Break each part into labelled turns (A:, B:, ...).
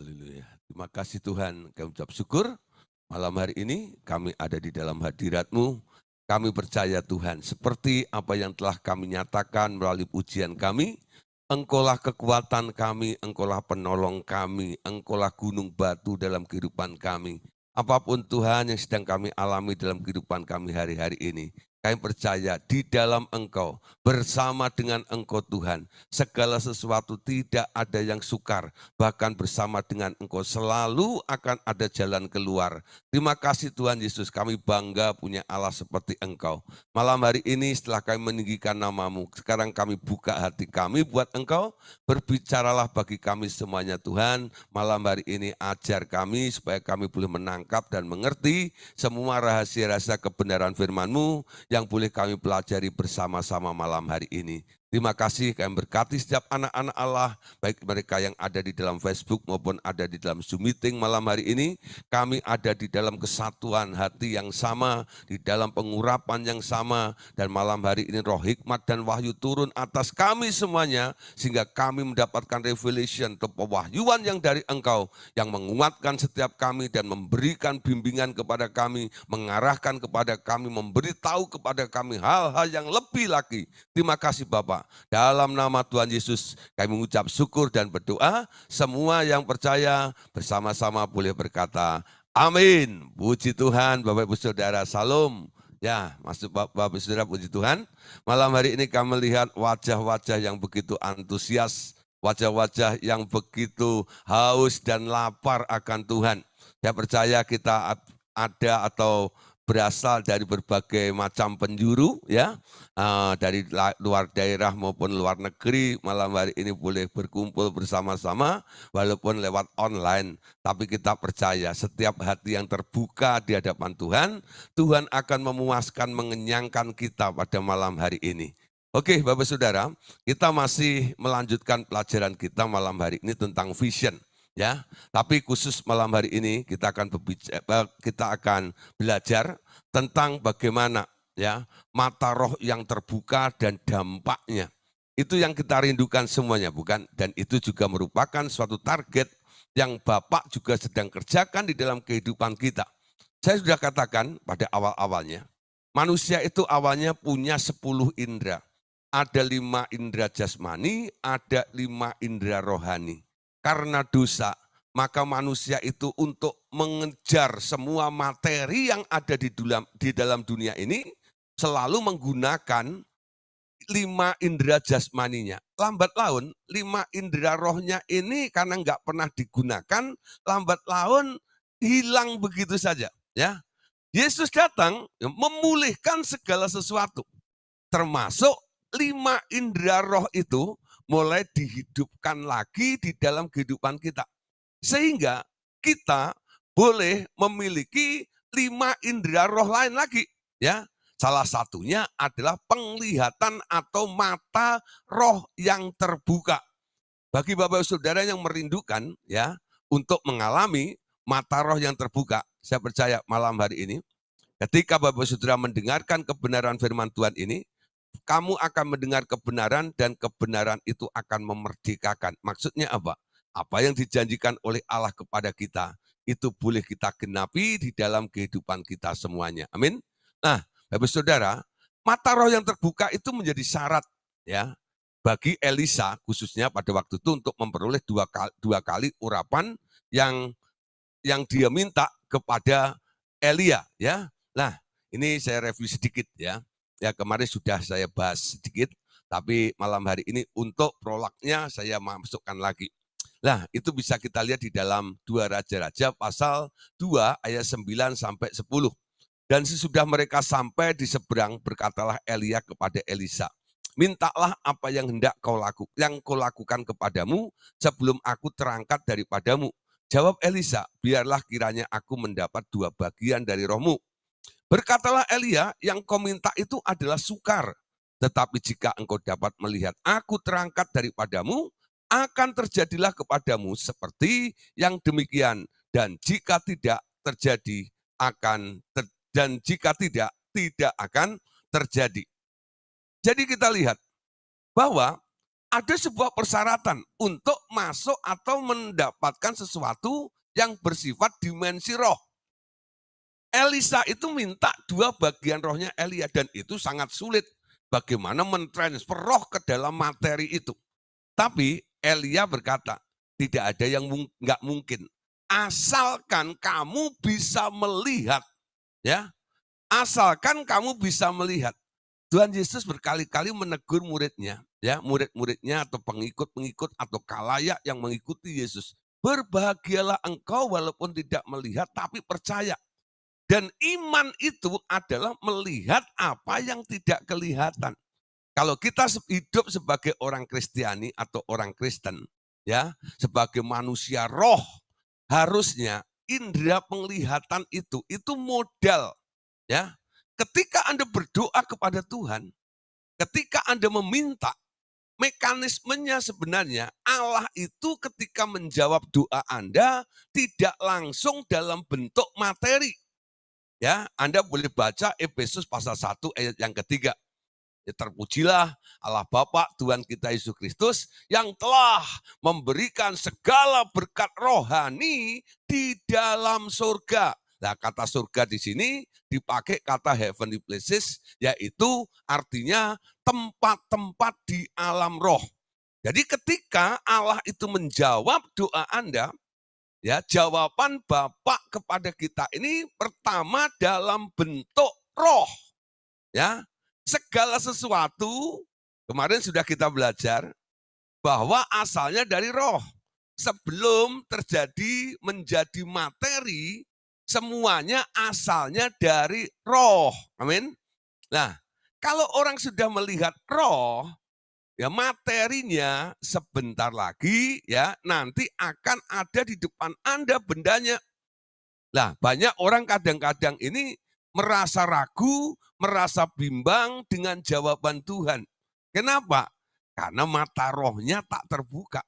A: Haleluya. Terima kasih Tuhan, kami ucap syukur. Malam hari ini kami ada di dalam hadirat-Mu. Kami percaya Tuhan, seperti apa yang telah kami nyatakan melalui ujian kami, Engkaulah kekuatan kami, Engkaulah penolong kami, Engkaulah gunung batu dalam kehidupan kami. Apapun Tuhan yang sedang kami alami dalam kehidupan kami hari-hari ini, kami percaya di dalam Engkau, bersama dengan Engkau Tuhan, segala sesuatu tidak ada yang sukar, bahkan bersama dengan Engkau selalu akan ada jalan keluar. Terima kasih Tuhan Yesus, kami bangga punya Allah seperti Engkau. Malam hari ini setelah kami meninggikan nama-Mu, sekarang kami buka hati kami buat Engkau, berbicaralah bagi kami semuanya Tuhan. Malam hari ini ajar kami supaya kami boleh menangkap dan mengerti semua rahasia-rahasia kebenaran firman-Mu yang boleh kami pelajari bersama-sama malam hari ini. Terima kasih kami berkati setiap anak-anak Allah, baik mereka yang ada di dalam Facebook maupun ada di dalam Zoom meeting malam hari ini. Kami ada di dalam kesatuan hati yang sama, di dalam pengurapan yang sama, dan malam hari ini roh hikmat dan wahyu turun atas kami semuanya, sehingga kami mendapatkan revelation atau pewahyuan yang dari Engkau, yang menguatkan setiap kami dan memberikan bimbingan kepada kami, mengarahkan kepada kami, memberitahu kepada kami hal-hal yang lebih lagi. Terima kasih Bapak. Dalam nama Tuhan Yesus kami mengucap syukur dan berdoa. Semua yang percaya bersama-sama boleh berkata amin. Puji Tuhan Bapak Ibu Saudara, salam. Ya, masuk Bapak Ibu Saudara, puji Tuhan. Malam hari ini kami melihat wajah-wajah yang begitu antusias, wajah-wajah yang begitu haus dan lapar akan Tuhan. Saya percaya kita ada atau berasal dari berbagai macam penjuru, ya, dari luar daerah maupun luar negeri. Malam hari ini boleh berkumpul bersama-sama walaupun lewat online. Tapi kita percaya setiap hati yang terbuka di hadapan Tuhan, Tuhan akan memuaskan, mengenyangkan kita pada malam hari ini. Oke Bapak Saudara, kita masih melanjutkan pelajaran kita malam hari ini tentang vision. Ya, tapi khusus malam hari ini kita akan belajar tentang bagaimana ya mata roh yang terbuka dan dampaknya. Itu yang kita rindukan semuanya, bukan? Dan itu juga merupakan suatu target yang Bapak juga sedang kerjakan di dalam kehidupan kita. Saya sudah katakan pada awal-awalnya, manusia itu awalnya punya 10 indera. Ada 5 indera jasmani, ada 5 indera rohani. Karena dosa, maka manusia itu untuk mengejar semua materi yang ada di dalam dunia ini selalu menggunakan 5 indera jasmaninya. Lambat laun 5 indera rohnya ini karena nggak pernah digunakan, lambat laun hilang begitu saja. Ya, Yesus datang memulihkan segala sesuatu, termasuk 5 indera roh itu mulai dihidupkan lagi di dalam kehidupan kita. Sehingga kita boleh memiliki 5 indera roh lain lagi. Ya, salah satunya adalah penglihatan atau mata roh yang terbuka. Bagi Bapak Saudara yang merindukan ya untuk mengalami mata roh yang terbuka, saya percaya malam hari ini, ketika Bapak Saudara mendengarkan kebenaran firman Tuhan ini, kamu akan mendengar kebenaran dan kebenaran itu akan memerdekakan. Maksudnya apa? Apa yang dijanjikan oleh Allah kepada kita, itu boleh kita genapi di dalam kehidupan kita semuanya. Amin. Nah, Bapak Saudara, mata roh yang terbuka itu menjadi syarat ya bagi Elisa khususnya pada waktu itu untuk memperoleh dua kali urapan yang dia minta kepada Elia ya. Nah, ini saya review sedikit ya. Ya kemarin sudah saya bahas sedikit, tapi malam hari ini untuk prolognya saya masukkan lagi. Nah, itu bisa kita lihat di dalam 2 Raja-Raja pasal 2 ayat 9 sampai 10. Dan sesudah mereka sampai di seberang, berkatalah Elia kepada Elisa, mintalah apa yang hendak kau lakukan kepadamu sebelum aku terangkat daripadamu. Jawab Elisa, biarlah kiranya aku mendapat 2 bagian dari rohmu. Berkatalah Elia, yang kau minta itu adalah sukar. Tetapi jika engkau dapat melihat aku terangkat daripadamu, akan terjadilah kepadamu seperti yang demikian. Dan jika tidak terjadi, tidak akan terjadi. Jadi kita lihat bahwa ada sebuah persyaratan untuk masuk atau mendapatkan sesuatu yang bersifat dimensi roh. Elisa itu minta 2 bagian rohnya Elia dan itu sangat sulit. Bagaimana mentransfer roh ke dalam materi itu. Tapi Elia berkata, tidak ada yang nggak mungkin. Asalkan kamu bisa melihat, ya. Asalkan kamu bisa melihat. Tuhan Yesus berkali-kali menegur muridnya, ya, murid-muridnya atau pengikut-pengikut atau khalayak yang mengikuti Yesus. Berbahagialah engkau walaupun tidak melihat tapi percaya. Dan iman itu adalah melihat apa yang tidak kelihatan. Kalau kita hidup sebagai orang Kristiani atau orang Kristen, ya, sebagai manusia roh, harusnya indera penglihatan itu modal, ya. Ketika Anda berdoa kepada Tuhan, ketika Anda meminta, mekanismenya sebenarnya Allah itu ketika menjawab doa Anda tidak langsung dalam bentuk materi. Ya, Anda boleh baca Efesus pasal 1 ayat yang ketiga. Ya, terpujilah Allah Bapa Tuhan kita Yesus Kristus yang telah memberikan segala berkat rohani di dalam surga. Nah, kata surga di sini dipakai kata heavenly places, yaitu artinya tempat-tempat di alam roh. Jadi ketika Allah itu menjawab doa Anda, ya, jawaban Bapak kepada kita ini pertama dalam bentuk roh. Ya, segala sesuatu kemarin sudah kita belajar bahwa asalnya dari roh. Sebelum terjadi menjadi materi, semuanya asalnya dari roh. Amin. Nah, kalau orang sudah melihat roh, ya materinya sebentar lagi ya nanti akan ada di depan Anda bendanya. Nah, banyak orang kadang-kadang ini merasa ragu, merasa bimbang dengan jawaban Tuhan. Kenapa? Karena mata rohnya tak terbuka.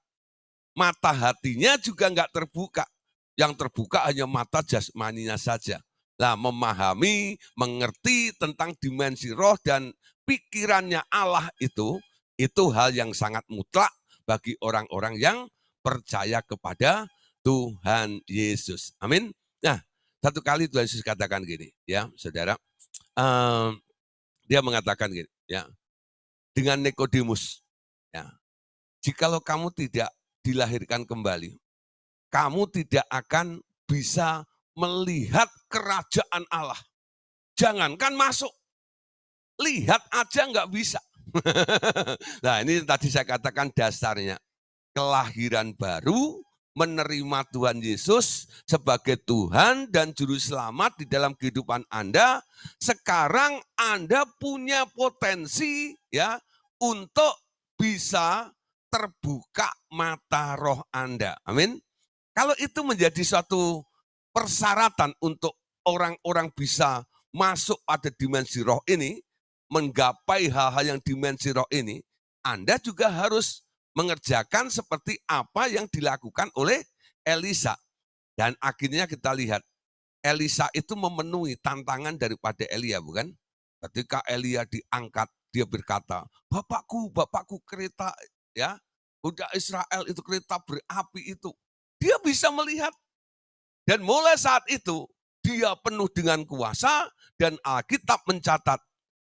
A: Mata hatinya juga enggak terbuka. Yang terbuka hanya mata jasmaninya saja. Nah, memahami, mengerti tentang dimensi roh dan pikirannya Allah itu hal yang sangat mutlak bagi orang-orang yang percaya kepada Tuhan Yesus. Amin. Nah, satu kali Tuhan Yesus katakan gini, ya, saudara. Dia mengatakan gini, ya, dengan Nikodemus, ya, jikalau kamu tidak dilahirkan kembali, kamu tidak akan bisa melihat kerajaan Allah. Jangankan masuk, lihat aja nggak bisa. Nah, ini tadi saya katakan dasarnya. Kelahiran baru, menerima Tuhan Yesus sebagai Tuhan dan Juru Selamat di dalam kehidupan Anda. Sekarang Anda punya potensi, ya, untuk bisa terbuka mata roh Anda. Amin. Kalau itu menjadi suatu persyaratan untuk orang-orang bisa masuk pada dimensi roh ini, menggapai hal-hal yang dimensi roh ini, Anda juga harus mengerjakan seperti apa yang dilakukan oleh Elisa. Dan akhirnya kita lihat, Elisa itu memenuhi tantangan daripada Elia, bukan? Ketika Elia diangkat, dia berkata, Bapakku, Bapakku kereta, ya, kuda Israel itu kereta berapi itu. Dia bisa melihat. Dan mulai saat itu, dia penuh dengan kuasa dan Alkitab mencatat,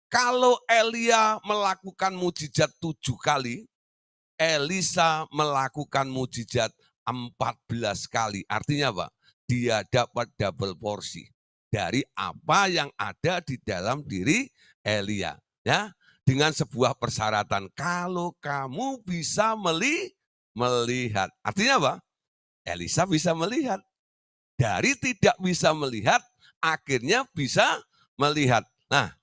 A: kalau Elia melakukan mujizat 7 kali, Elisa melakukan mujizat 14 kali. Artinya apa? Dia dapat double porsi dari apa yang ada di dalam diri Elia. Ya, dengan sebuah persyaratan, kalau kamu bisa melihat. Artinya apa? Elisa bisa melihat. Dari tidak bisa melihat, akhirnya bisa melihat. Nah,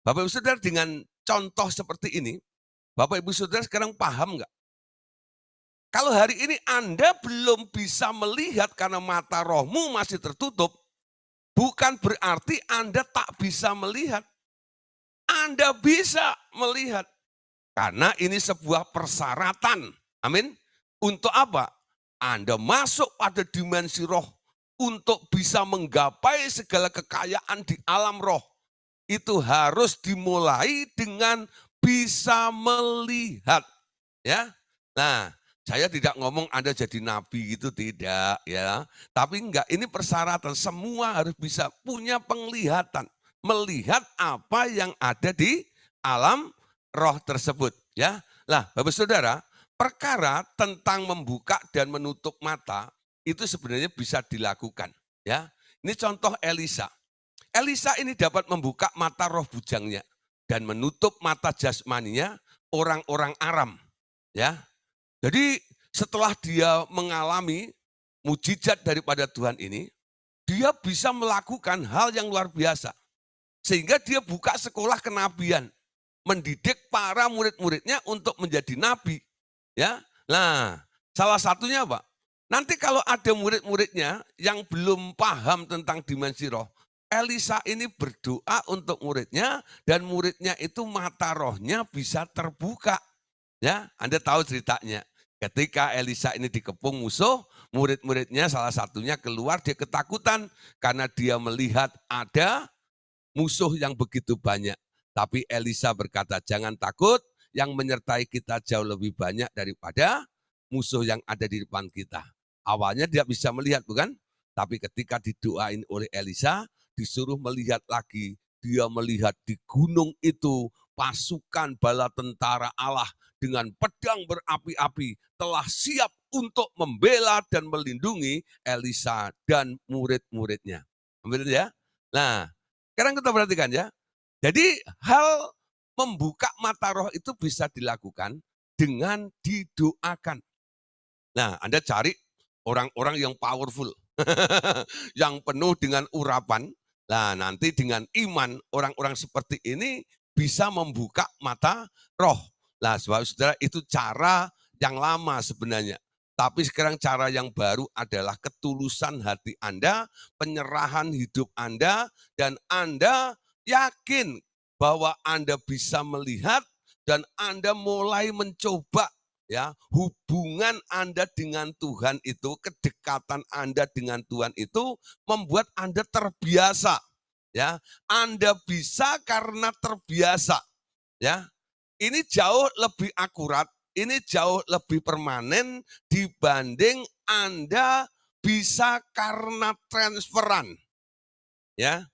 A: Bapak Ibu Saudara, dengan contoh seperti ini, Bapak Ibu Saudara sekarang paham nggak? Kalau hari ini Anda belum bisa melihat karena mata rohmu masih tertutup, bukan berarti Anda tak bisa melihat. Anda bisa melihat. Karena ini sebuah persyaratan. Amin. Untuk apa? Anda masuk pada dimensi roh untuk bisa menggapai segala kekayaan di alam roh. Itu harus dimulai dengan bisa melihat, ya. Nah, saya tidak ngomong Anda jadi nabi gitu, tidak ya. Tapi enggak, ini persyaratan semua harus bisa punya penglihatan. Melihat apa yang ada di alam roh tersebut ya. Lah, Bapak Saudara, perkara tentang membuka dan menutup mata itu sebenarnya bisa dilakukan ya. Ini contoh Elisa. Elisa ini dapat membuka mata roh bujangnya dan menutup mata jasmaninya orang-orang Aram ya. Jadi setelah dia mengalami mujizat daripada Tuhan ini, dia bisa melakukan hal yang luar biasa. Sehingga dia buka sekolah kenabian, mendidik para murid-muridnya untuk menjadi nabi. Ya, nah salah satunya apa? Nanti kalau ada murid-muridnya yang belum paham tentang dimensi roh, Elisa ini berdoa untuk muridnya dan muridnya itu mata rohnya bisa terbuka. Ya, Anda tahu ceritanya. Ketika Elisa ini dikepung musuh, murid-muridnya salah satunya keluar, dia ketakutan karena dia melihat ada musuh yang begitu banyak. Tapi Elisa berkata, jangan takut, yang menyertai kita jauh lebih banyak daripada musuh yang ada di depan kita. Awalnya dia bisa melihat, bukan? Tapi ketika didoain oleh Elisa, disuruh melihat lagi. Dia melihat di gunung itu pasukan bala tentara Allah dengan pedang berapi-api telah siap untuk membela dan melindungi Elisa dan murid-muridnya. Benar ya? Nah, sekarang kita perhatikan ya. Jadi hal membuka mata roh itu bisa dilakukan dengan didoakan. Nah, Anda cari orang-orang yang powerful, yang penuh dengan urapan. Nah, nanti dengan iman orang-orang seperti ini bisa membuka mata roh. Nah, saudara, itu cara yang lama sebenarnya. Tapi sekarang cara yang baru adalah ketulusan hati Anda, penyerahan hidup Anda, dan Anda yakin bahwa Anda bisa melihat dan Anda mulai mencoba ya, hubungan Anda dengan Tuhan itu, kedekatan Anda dengan Tuhan itu membuat Anda terbiasa. Ya, Anda bisa karena terbiasa. Ya, ini jauh lebih akurat, ini jauh lebih permanen dibanding Anda bisa karena transferan. Ya,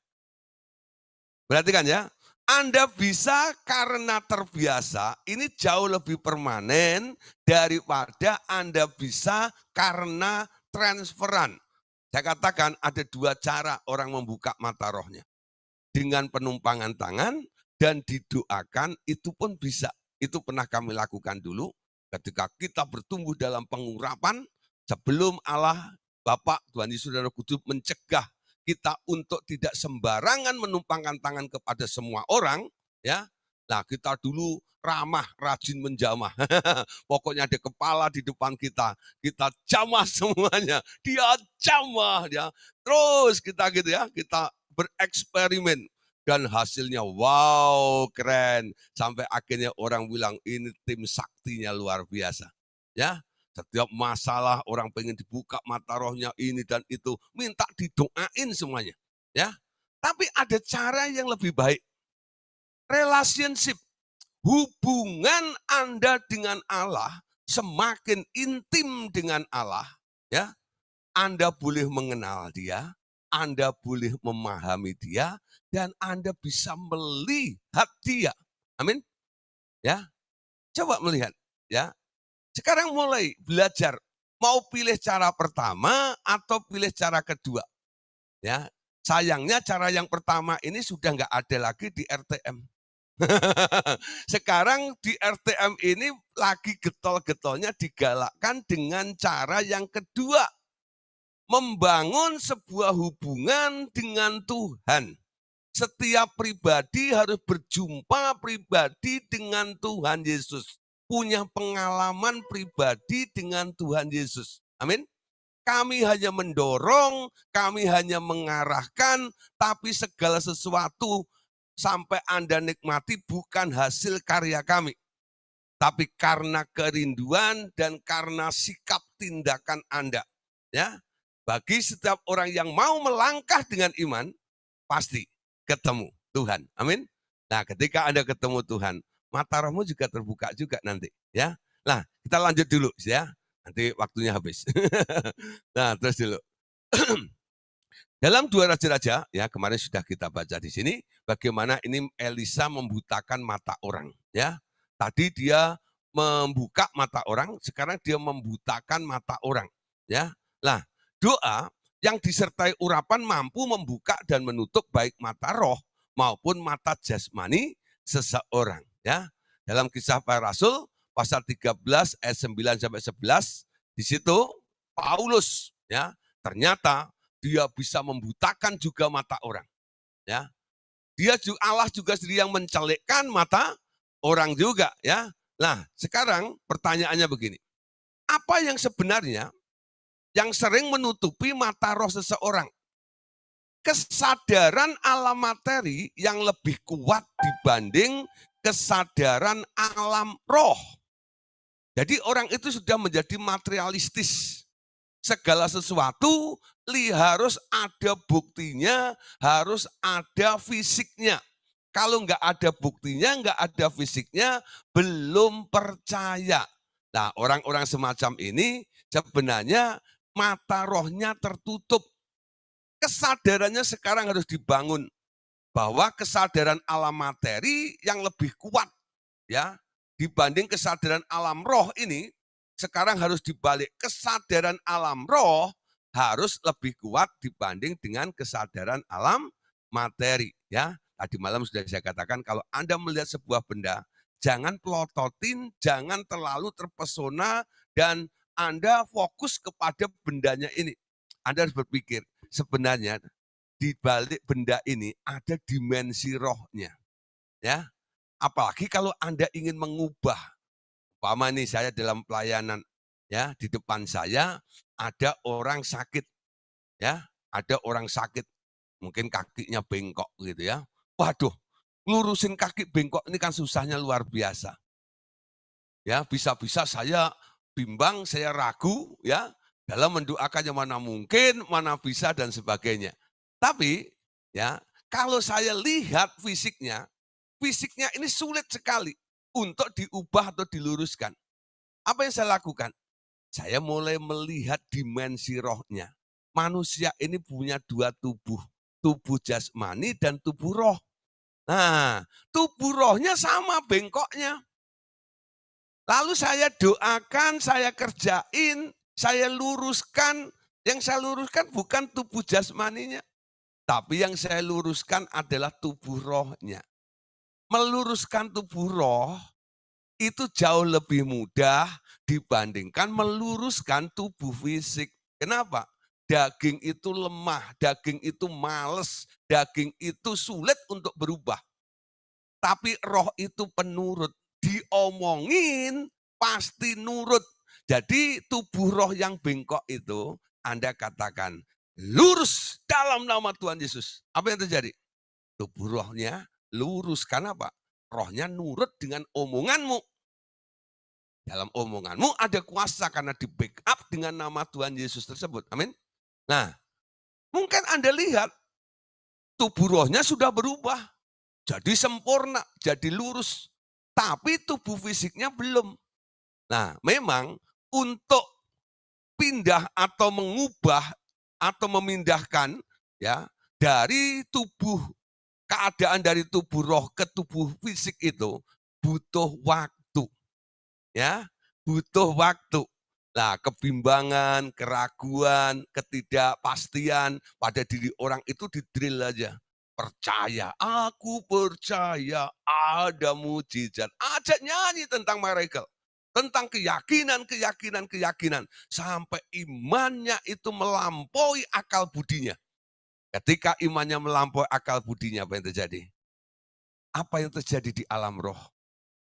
A: perhatikan ya. Anda bisa karena terbiasa, ini jauh lebih permanen daripada Anda bisa karena transferan. Saya katakan ada dua cara orang membuka mata rohnya. Dengan penumpangan tangan dan didoakan itu pun bisa. Itu pernah kami lakukan dulu ketika kita bertumbuh dalam pengurapan sebelum Allah Bapa Tuhan Yesus dan Roh Kudus mencegah kita untuk tidak sembarangan menumpangkan tangan kepada semua orang, ya. Nah, kita dulu ramah, rajin menjamah. Pokoknya ada kepala di depan kita jamah semuanya. Dia jamah ya. Terus kita gitu ya, kita bereksperimen dan hasilnya wow, keren. Sampai akhirnya orang bilang ini tim saktinya luar biasa. Ya, setiap masalah orang pengen dibuka mata rohnya ini dan itu, minta didoain semuanya. Ya, tapi ada cara yang lebih baik. Relationship, hubungan Anda dengan Allah semakin intim dengan Allah, ya. Anda boleh mengenal Dia, Anda boleh memahami Dia, dan Anda bisa melihat Dia. Amin. Ya, coba melihat. Ya, sekarang mulai belajar, mau pilih cara pertama atau pilih cara kedua. Ya, sayangnya cara yang pertama ini sudah nggak ada lagi di RTM. Sekarang di RTM ini lagi getol-getolnya digalakkan dengan cara yang kedua. Membangun sebuah hubungan dengan Tuhan. Setiap pribadi harus berjumpa pribadi dengan Tuhan Yesus. Punya pengalaman pribadi dengan Tuhan Yesus. Amin. Kami hanya mendorong, kami hanya mengarahkan, tapi segala sesuatu sampai Anda nikmati bukan hasil karya kami. Tapi karena kerinduan dan karena sikap tindakan Anda. Ya, bagi setiap orang yang mau melangkah dengan iman, pasti ketemu Tuhan. Amin. Nah, ketika Anda ketemu Tuhan, mata rohmu juga terbuka juga nanti. Ya, Nah, kita lanjut dulu ya. Nanti waktunya habis. Nah, terus dulu. Dalam 2 raja-raja, ya kemarin sudah kita baca di sini, bagaimana ini Elisa membutakan mata orang. Ya, tadi dia membuka mata orang, sekarang dia membutakan mata orang. Ya, lah doa yang disertai urapan mampu membuka dan menutup baik mata roh maupun mata jasmani seseorang. Ya, dalam Kisah Para Rasul pasal 13 ayat 9 sampai 11, di situ Paulus ya ternyata dia bisa membutakan juga mata orang. Ya, Allah juga sendiri yang mencelikkan mata orang juga. Ya, nah sekarang pertanyaannya begini, apa yang sebenarnya yang sering menutupi mata roh seseorang? Kesadaran alam materi yang lebih kuat dibanding kesadaran alam roh. Jadi orang itu sudah menjadi materialistis. Segala sesuatu harus ada buktinya, harus ada fisiknya. Kalau nggak ada buktinya, nggak ada fisiknya, belum percaya. Nah, orang-orang semacam ini sebenarnya mata rohnya tertutup. Kesadarannya sekarang harus dibangun bahwa kesadaran alam materi yang lebih kuat ya dibanding kesadaran alam roh ini. Sekarang harus dibalik, kesadaran alam roh harus lebih kuat dibanding dengan kesadaran alam materi. Ya, tadi malam sudah saya katakan kalau Anda melihat sebuah benda, jangan pelototin, jangan terlalu terpesona dan Anda fokus kepada bendanya ini. Anda harus berpikir sebenarnya di balik benda ini ada dimensi rohnya. Ya, apalagi kalau Anda ingin mengubah. Umpama nih saya dalam pelayanan, ya di depan saya ada orang sakit, ya ada orang sakit, mungkin kakinya bengkok gitu ya. Waduh, lurusin kaki bengkok ini kan susahnya luar biasa. Ya bisa-bisa saya bimbang, saya ragu, ya dalam mendoakannya mana mungkin, mana bisa dan sebagainya. Tapi ya kalau saya lihat fisiknya ini sulit sekali untuk diubah atau diluruskan. Apa yang saya lakukan? Saya mulai melihat dimensi rohnya. Manusia ini punya 2 tubuh. Tubuh jasmani dan tubuh roh. Nah, tubuh rohnya sama bengkoknya. Lalu saya doakan, saya kerjain, saya luruskan. Yang saya luruskan bukan tubuh jasmaninya. Tapi yang saya luruskan adalah tubuh rohnya. Meluruskan tubuh roh itu jauh lebih mudah dibandingkan meluruskan tubuh fisik. Kenapa? Daging itu lemah, daging itu males, daging itu sulit untuk berubah. Tapi roh itu penurut, diomongin pasti nurut. Jadi tubuh roh yang bengkok itu Anda katakan lurus dalam nama Tuhan Yesus. Apa yang terjadi? Tubuh rohnya lurus, karena apa? Rohnya nurut dengan omonganmu. Dalam omonganmu ada kuasa karena di backup dengan nama Tuhan Yesus tersebut. Amin. Nah, mungkin Anda lihat tubuh rohnya sudah berubah. Jadi sempurna, jadi lurus. Tapi tubuh fisiknya belum. Nah, memang untuk pindah atau mengubah atau memindahkan ya dari tubuh keadaan dari tubuh roh ke tubuh fisik itu butuh waktu. Ya, butuh waktu. Nah, kebimbangan, keraguan, ketidakpastian pada diri orang itu di-drill aja. Percaya, aku percaya ada mujizat. Ajak nyanyi tentang miracle. Tentang keyakinan. Sampai imannya itu melampaui akal budinya. Ketika imannya melampaui akal budinya, apa yang terjadi? Apa yang terjadi di alam roh?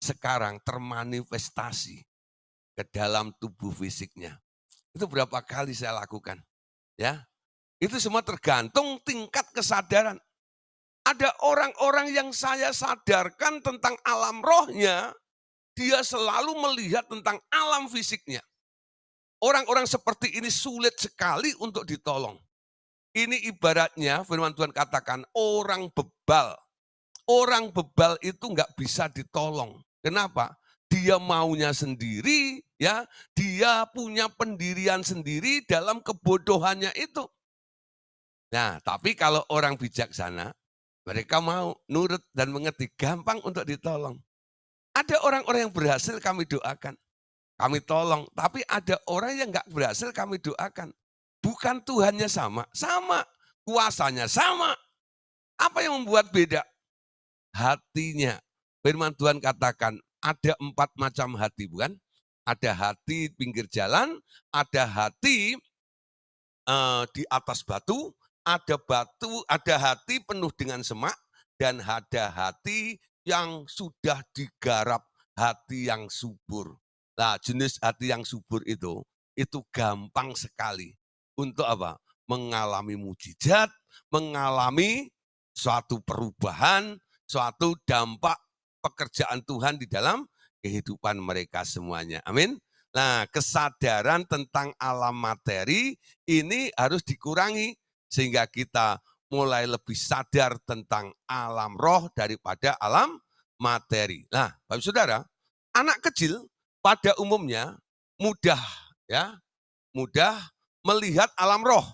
A: Sekarang termanifestasi ke dalam tubuh fisiknya. Itu berapa kali saya lakukan. Ya, itu semua tergantung tingkat kesadaran. Ada orang-orang yang saya sadarkan tentang alam rohnya, dia selalu melihat tentang alam fisiknya. Orang-orang seperti ini sulit sekali untuk ditolong. Ini ibaratnya firman Tuhan katakan orang bebal. Orang bebal itu nggak bisa ditolong. Kenapa? Di dia maunya sendiri, ya, dia punya pendirian sendiri dalam kebodohannya itu. Nah, tapi kalau orang bijaksana, mereka mau nurut dan mengerti, gampang untuk ditolong. Ada orang-orang yang berhasil kami doakan, kami tolong, tapi ada orang yang nggak berhasil kami doakan. Bukan Tuhannya sama, sama, kuasanya sama. Apa yang membuat beda? Hatinya. Firman Tuhan katakan, ada 4 macam hati, bukan? Ada hati pinggir jalan, ada hati di atas batu, ada hati penuh dengan semak, dan ada hati yang sudah digarap, hati yang subur. Nah, jenis hati yang subur itu gampang sekali. Untuk apa? Mengalami mujizat, mengalami suatu perubahan, suatu dampak pekerjaan Tuhan di dalam kehidupan mereka semuanya. Amin. Nah, kesadaran tentang alam materi ini harus dikurangi sehingga kita mulai lebih sadar tentang alam roh daripada alam materi. Nah, Bapak Saudara, anak kecil pada umumnya mudah ya, mudah melihat alam roh.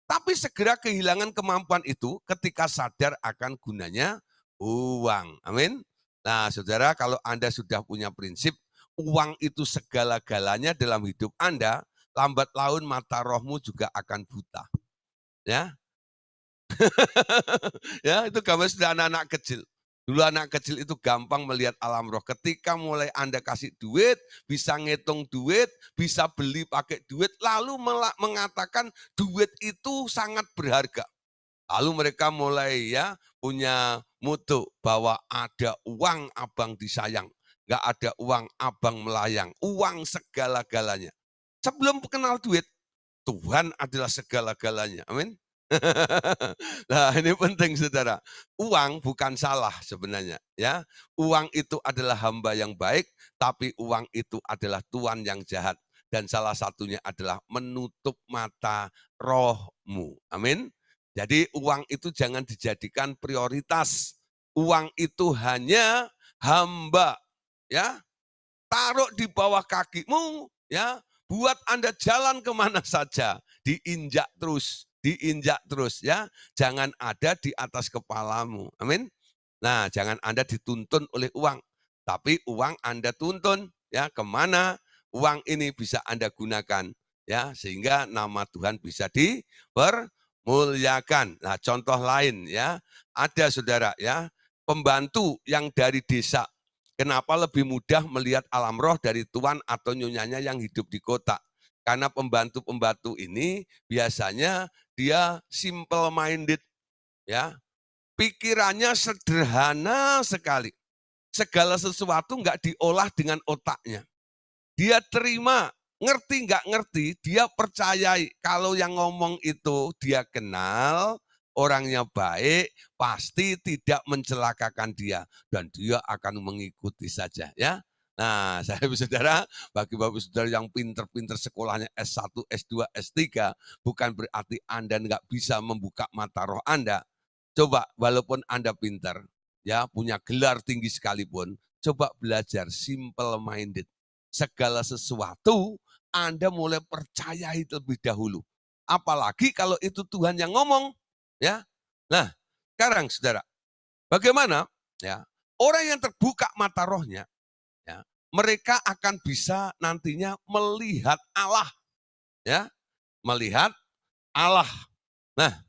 A: Tapi segera kehilangan kemampuan itu ketika sadar akan gunanya uang. Amin. Nah, Saudara, kalau Anda sudah punya prinsip uang itu segala-galanya dalam hidup Anda, lambat laun mata rohmu juga akan buta. Ya, ya itu gambar sudah anak-anak kecil. Dulu anak kecil itu gampang melihat alam roh. Ketika mulai Anda kasih duit, bisa ngitung duit, bisa beli pakai duit, lalu mengatakan duit itu sangat berharga. Lalu mereka mulai ya punya mutu bahwa ada uang abang disayang. Nggak ada uang abang melayang. Uang segala-galanya. Sebelum kenal duit, Tuhan adalah segala-galanya. Amin. Nah, ini penting Saudara. Uang bukan salah sebenarnya, ya. Uang itu adalah hamba yang baik, tapi uang itu adalah tuan yang jahat dan salah satunya adalah menutup mata rohmu. Amin. Jadi uang itu jangan dijadikan prioritas. Uang itu hanya hamba, ya. Taruh di bawah kakimu, ya. Buat Anda jalan kemana saja, diinjak terus ya. Jangan ada di atas kepalamu. Amin. Nah, jangan Anda dituntun oleh uang, tapi uang Anda tuntun ya kemana uang ini bisa Anda gunakan ya sehingga nama Tuhan bisa dipermuliakan. Nah, contoh lain ya, ada Saudara ya, pembantu yang dari desa. Kenapa lebih mudah melihat alam roh dari tuan atau nyonyanya yang hidup di kota? Karena pembantu-pembantu ini biasanya dia simple minded ya. Pikirannya sederhana sekali. Segala sesuatu enggak diolah dengan otaknya. Dia terima, ngerti nggak ngerti, dia percayai kalau yang ngomong itu dia kenal, orangnya baik, pasti tidak mencelakakan dia dan dia akan mengikuti saja ya. Nah, saya Saudara, bagi Bapak Saudara yang pinter-pinter sekolahnya S1, S2, S3, bukan berarti Anda nggak bisa membuka mata roh Anda. Coba walaupun Anda pinter, ya punya gelar tinggi sekalipun, coba belajar simple minded. Segala sesuatu Anda mulai percayai terlebih dahulu. Apalagi kalau itu Tuhan yang ngomong, ya. Nah, sekarang Saudara, bagaimana ya? Orang yang terbuka mata rohnya, ya, mereka akan bisa nantinya melihat Allah, ya, melihat Allah. Nah,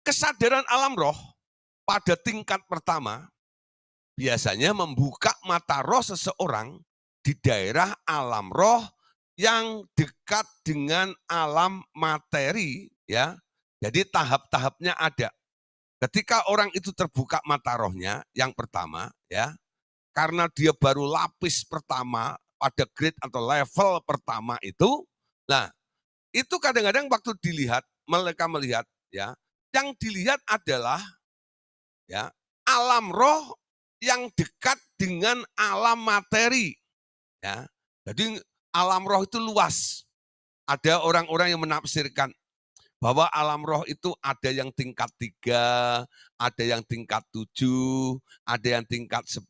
A: kesadaran alam roh pada tingkat pertama biasanya membuka mata roh seseorang di daerah alam roh yang dekat dengan alam materi ya. Jadi tahap-tahapnya ada. Ketika orang itu terbuka mata rohnya yang pertama ya, karena dia baru lapis pertama pada grade atau level pertama itu, nah itu kadang-kadang waktu dilihat, mereka melihat ya, yang dilihat adalah ya alam roh yang dekat dengan alam materi. Ya. Jadi alam roh itu luas. Ada orang-orang yang menafsirkan bahwa alam roh itu ada yang tingkat 3, ada yang tingkat 7, ada yang tingkat 10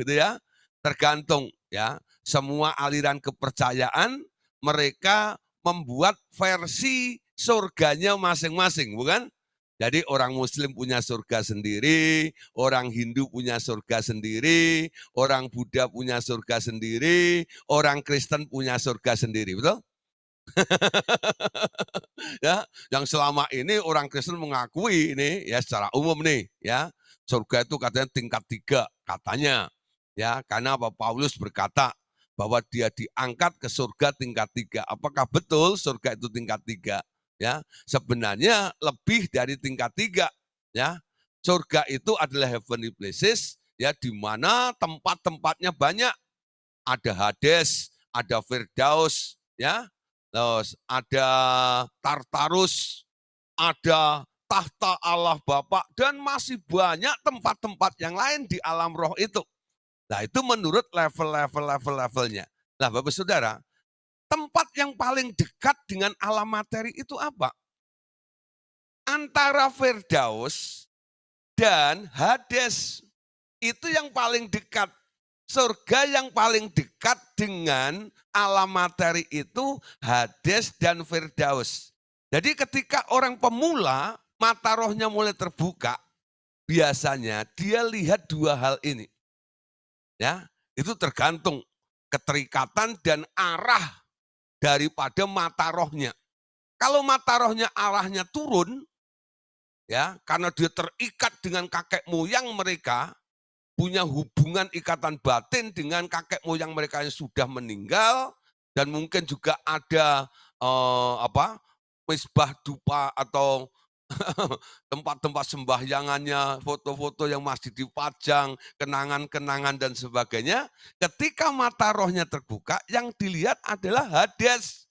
A: gitu ya. Tergantung ya. Semua aliran kepercayaan mereka membuat versi surganya masing-masing, bukan? Jadi orang Muslim punya surga sendiri, orang Hindu punya surga sendiri, orang Buddha punya surga sendiri, orang Kristen punya surga sendiri, betul? Ya, yang selama ini orang Kristen mengakui ini ya secara umum nih ya, surga itu katanya tingkat 3 katanya. Ya, karena apa? Paulus berkata bahwa dia diangkat ke surga tingkat 3. Apakah betul surga itu tingkat 3? Ya, sebenarnya lebih dari tingkat 3 ya. Surga itu adalah heavenly places ya, di mana tempat-tempatnya banyak. Ada Hades, ada Firdaus, ya. Terus ada Tartarus, ada tahta Allah Bapa, dan masih banyak tempat-tempat yang lain di alam roh itu. Nah, itu menurut levelnya. Nah, Bapak Saudara, tempat yang paling dekat dengan alam materi itu apa? Antara Firdaus dan Hades. Itu yang paling dekat. Surga yang paling dekat dengan alam materi itu Hades dan Firdaus. Jadi ketika orang pemula, mata rohnya mulai terbuka, biasanya dia lihat 2 hal ini. Ya, itu tergantung keterikatan dan arah daripada mata rohnya. Kalau mata rohnya arahnya turun, ya, karena dia terikat dengan kakek moyang mereka, punya hubungan ikatan batin dengan kakek moyang mereka yang sudah meninggal, dan mungkin juga ada misbah dupa atau tempat-tempat sembahyangannya, foto-foto yang masih dipajang, kenangan-kenangan dan sebagainya. Ketika mata rohnya terbuka, yang dilihat adalah Hades,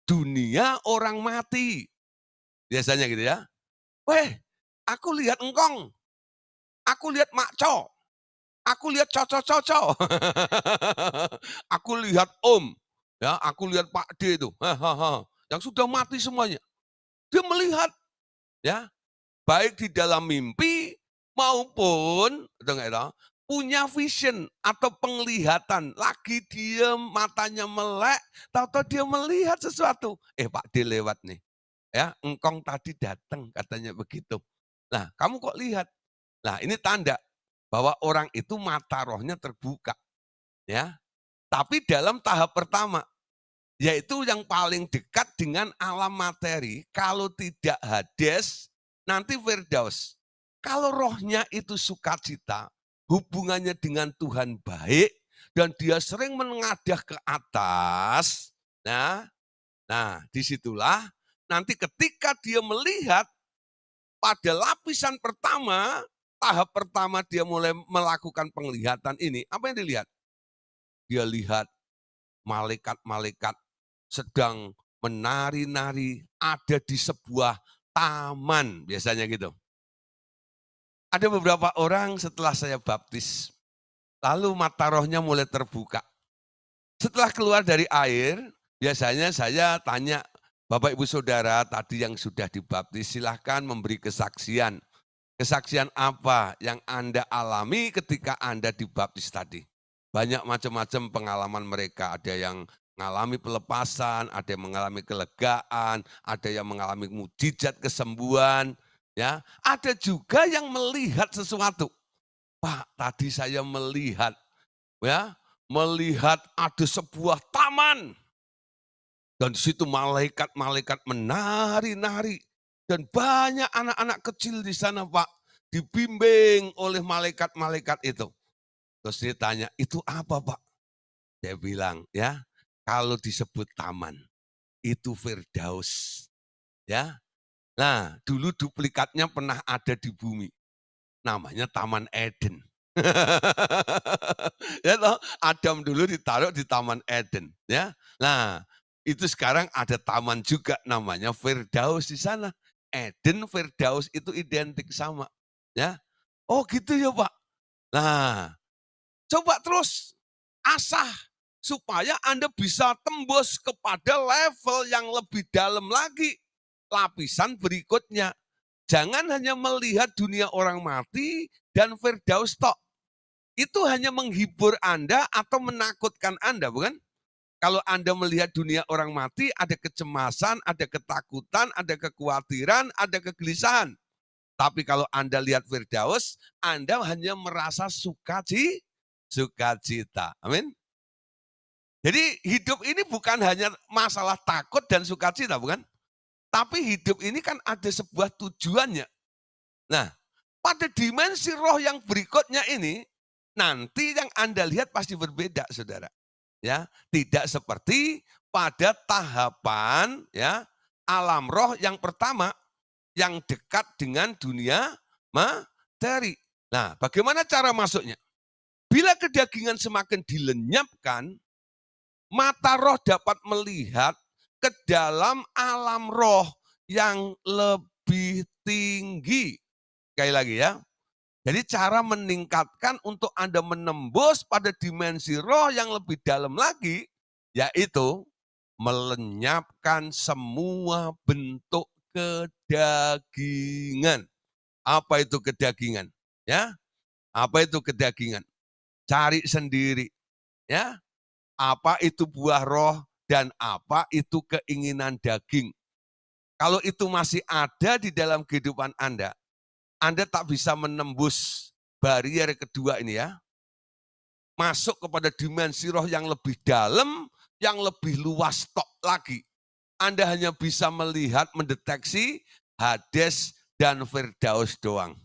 A: dunia orang mati. Biasanya gitu ya. Weh, aku lihat engkong, aku lihat makco, aku lihat coco-coco. Aku lihat Om, ya, aku lihat Pak D itu, yang sudah mati semuanya. Dia melihat, ya, baik di dalam mimpi maupun punya vision atau penglihatan. Lagi dia matanya melek, tahu-tahu dia melihat sesuatu. Pak D lewat nih, ya, engkong tadi datang katanya begitu. Nah, kamu kok lihat? Nah, ini tanda bahwa orang itu mata rohnya terbuka, ya. Tapi dalam tahap pertama, yaitu yang paling dekat dengan alam materi, kalau tidak Hades, nanti Firdaus. Kalau rohnya itu sukacita, hubungannya dengan Tuhan baik, dan dia sering menengadah ke atas, nah disitulah nanti ketika dia melihat pada lapisan pertama, tahap pertama dia mulai melakukan penglihatan ini, apa yang dilihat? Dia lihat malaikat-malaikat sedang menari-nari ada di sebuah taman, biasanya gitu. Ada beberapa orang setelah saya baptis, lalu mata rohnya mulai terbuka. Setelah keluar dari air, biasanya saya tanya, Bapak Ibu Saudara tadi yang sudah dibaptis, silahkan memberi kesaksian. Kesaksian apa yang Anda alami ketika Anda dibaptis tadi? Banyak macam-macam pengalaman mereka, ada yang mengalami pelepasan, ada yang mengalami kelegaan, ada yang mengalami mujizat kesembuhan, ya. Ada juga yang melihat sesuatu. Pak, tadi saya melihat, ya, melihat ada sebuah taman. Dan di situ malaikat-malaikat menari-nari. Dan banyak anak-anak kecil di sana, Pak, dibimbing oleh malaikat-malaikat itu. Terus dia tanya, itu apa, Pak? Dia bilang, ya, kalau disebut taman, itu Firdaus. Ya. Nah, dulu duplikatnya pernah ada di bumi. Namanya Taman Eden. Ya toh, Adam dulu ditaruh di Taman Eden, ya. Nah, itu sekarang ada taman juga namanya Firdaus di sana. Eden, Firdaus itu identik sama, ya. Oh, gitu ya, Pak. Nah, coba terus asah supaya Anda bisa tembus kepada level yang lebih dalam lagi. Lapisan berikutnya. Jangan hanya melihat dunia orang mati dan Firdaus tok. itu hanya menghibur Anda atau menakutkan Anda, bukan? Kalau Anda melihat dunia orang mati, ada kecemasan, ada ketakutan, ada kekhawatiran, ada kegelisahan. Tapi kalau Anda lihat Firdaus, Anda hanya merasa sukacita. Amin. Jadi hidup ini bukan hanya masalah takut dan sukacita, bukan? Tapi hidup ini kan ada sebuah tujuannya. Nah, pada dimensi roh yang berikutnya ini, nanti yang Anda lihat pasti berbeda, saudara. Ya, tidak seperti pada tahapan ya alam roh yang pertama yang dekat dengan dunia materi. Nah, bagaimana cara masuknya? Bila kedagingan semakin dilenyapkan, mata roh dapat melihat ke dalam alam roh yang lebih tinggi. Sekali lagi ya. Jadi cara meningkatkan untuk Anda menembus pada dimensi roh yang lebih dalam lagi, yaitu melenyapkan semua bentuk kedagingan. Apa itu kedagingan? Ya, apa itu kedagingan? Cari sendiri. Ya, apa itu buah roh dan apa itu keinginan daging. Kalau itu masih ada di dalam kehidupan Anda tak bisa menembus barier kedua ini ya. Masuk kepada dimensi roh yang lebih dalam, yang lebih luas tok lagi. Anda hanya bisa melihat, mendeteksi Hades dan Firdaus doang.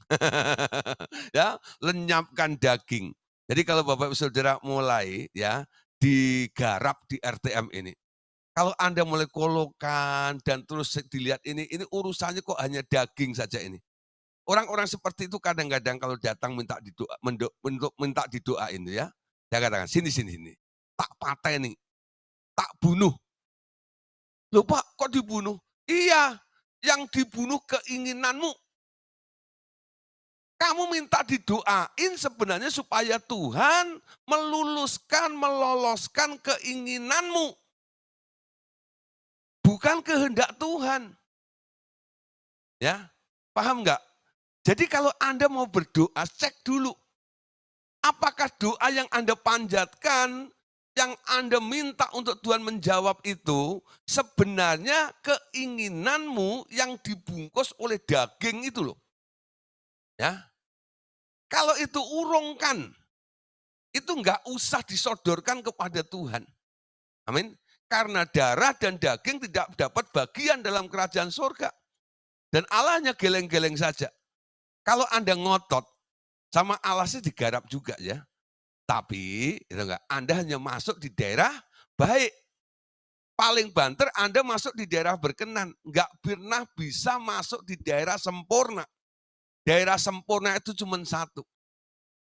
A: Ya, lenyapkan daging. Jadi kalau Bapak Ibu Saudara mulai ya digarap di RTM ini. Kalau Anda mulai kolokan dan terus dilihat ini urusannya kok hanya daging saja ini. Orang-orang seperti itu kadang-kadang kalau datang minta didoain ya. Dia katakan, sini. Tak pateni, tak bunuh. Loh Pak, kok dibunuh? Iya, yang dibunuh keinginanmu. Kamu minta didoain sebenarnya supaya Tuhan meloloskan keinginanmu. Bukan kehendak Tuhan. Ya, paham enggak? Jadi kalau Anda mau berdoa, cek dulu. Apakah doa yang Anda panjatkan, yang Anda minta untuk Tuhan menjawab itu, sebenarnya keinginanmu yang dibungkus oleh daging itu loh. Ya, kalau itu urungkan, itu enggak usah disodorkan kepada Tuhan. Amin. Karena darah dan daging tidak dapat bagian dalam kerajaan surga. Dan Allahnya geleng-geleng saja. Kalau Anda ngotot, sama alasnya digarap juga ya. Tapi itu enggak, Anda hanya masuk di daerah baik. Paling banter Anda masuk di daerah berkenan. Enggak pernah bisa masuk di daerah sempurna. Daerah sempurna itu cuma satu.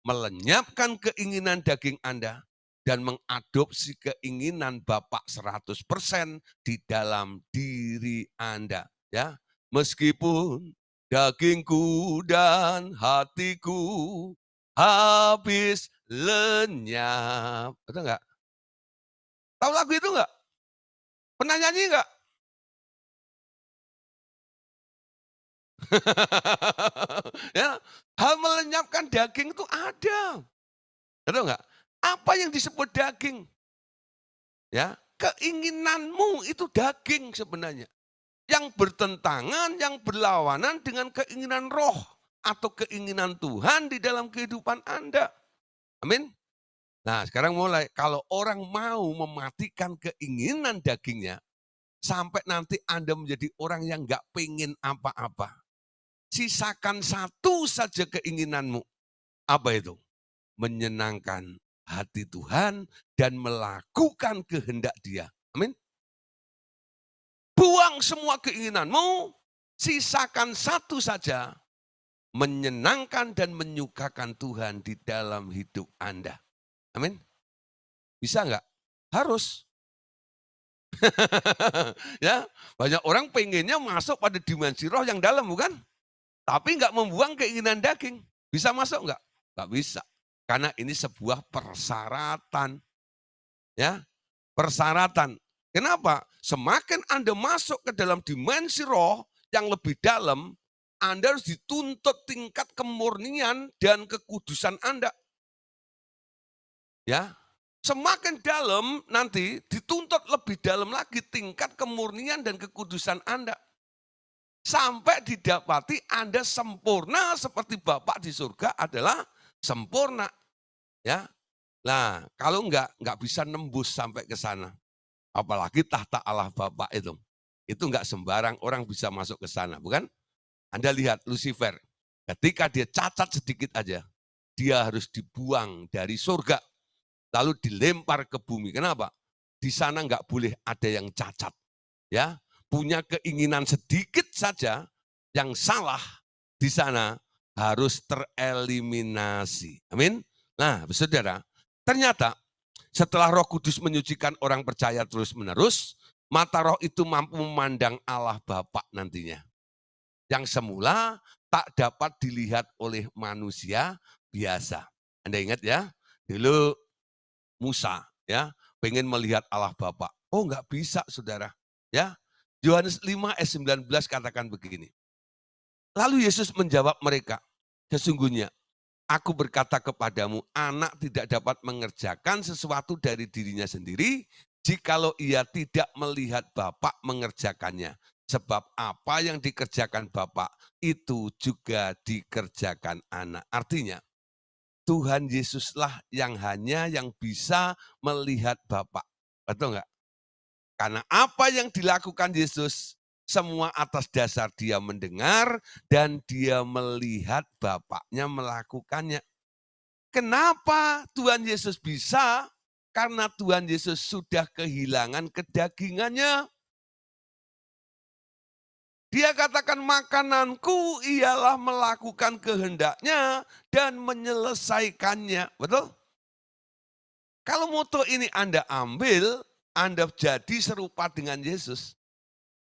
A: Melenyapkan keinginan daging Anda dan mengadopsi keinginan Bapak 100% di dalam diri Anda. Ya, meskipun dagingku dan hatiku habis lenyap. Betul enggak? Tahu lagu itu enggak? Pernah nyanyi enggak? Ya, hal melenyapkan daging itu ada. Betul enggak? Apa yang disebut daging? Ya, keinginanmu itu daging sebenarnya. Yang bertentangan, yang berlawanan dengan keinginan roh atau keinginan Tuhan di dalam kehidupan Anda. Amin. Nah, sekarang mulai kalau orang mau mematikan keinginan dagingnya sampai nanti Anda menjadi orang yang enggak pengen apa-apa. Sisakan satu saja keinginanmu. Apa itu? Menyenangkan hati Tuhan dan melakukan kehendak Dia. Amin. Buang semua keinginanmu, sisakan satu saja, menyenangkan dan menyukakan Tuhan di dalam hidup Anda. Amin. Bisa enggak? Harus. Ya, banyak orang pengennya masuk pada dimensi roh yang dalam, bukan? Tapi enggak membuang keinginan daging. Bisa masuk enggak? Enggak bisa. Karena ini sebuah persyaratan. Ya, persyaratan. Kenapa? Semakin Anda masuk ke dalam dimensi roh yang lebih dalam, Anda harus dituntut tingkat kemurnian dan kekudusan Anda. Ya, semakin dalam nanti dituntut lebih dalam lagi tingkat kemurnian dan kekudusan Anda. Sampai didapati Anda sempurna seperti Bapak di surga adalah sempurna. Ya, nah kalau enggak bisa nembus sampai ke sana. Apalagi tahta Allah Bapa itu enggak sembarang orang bisa masuk ke sana, bukan? Anda lihat Lucifer, ketika dia cacat sedikit aja, dia harus dibuang dari surga, lalu dilempar ke bumi. Kenapa? Di sana enggak boleh ada yang cacat. Ya, punya keinginan sedikit saja yang salah di sana harus tereliminasi. Amin. Nah, saudara, ternyata setelah Roh Kudus menyucikan orang percaya terus-menerus, mata roh itu mampu memandang Allah Bapa nantinya. Yang semula tak dapat dilihat oleh manusia biasa. Anda ingat ya, dulu Musa ya, pengen melihat Allah Bapa. Oh, enggak bisa, Saudara. Ya. Yohanes 5 ayat 19 katakan begini. Lalu Yesus menjawab mereka, sesungguhnya aku berkata kepadamu, anak tidak dapat mengerjakan sesuatu dari dirinya sendiri, jikalau ia tidak melihat Bapa mengerjakannya. Sebab apa yang dikerjakan Bapa itu juga dikerjakan anak. Artinya, Tuhan Yesuslah yang bisa melihat Bapa. Betul enggak? Karena apa yang dilakukan Yesus, semua atas dasar dia mendengar dan dia melihat Bapaknya melakukannya. Kenapa Tuhan Yesus bisa? Karena Tuhan Yesus sudah kehilangan kedagingannya. Dia katakan makananku ialah melakukan kehendaknya dan menyelesaikannya. Betul? Kalau moto ini Anda ambil, Anda jadi serupa dengan Yesus.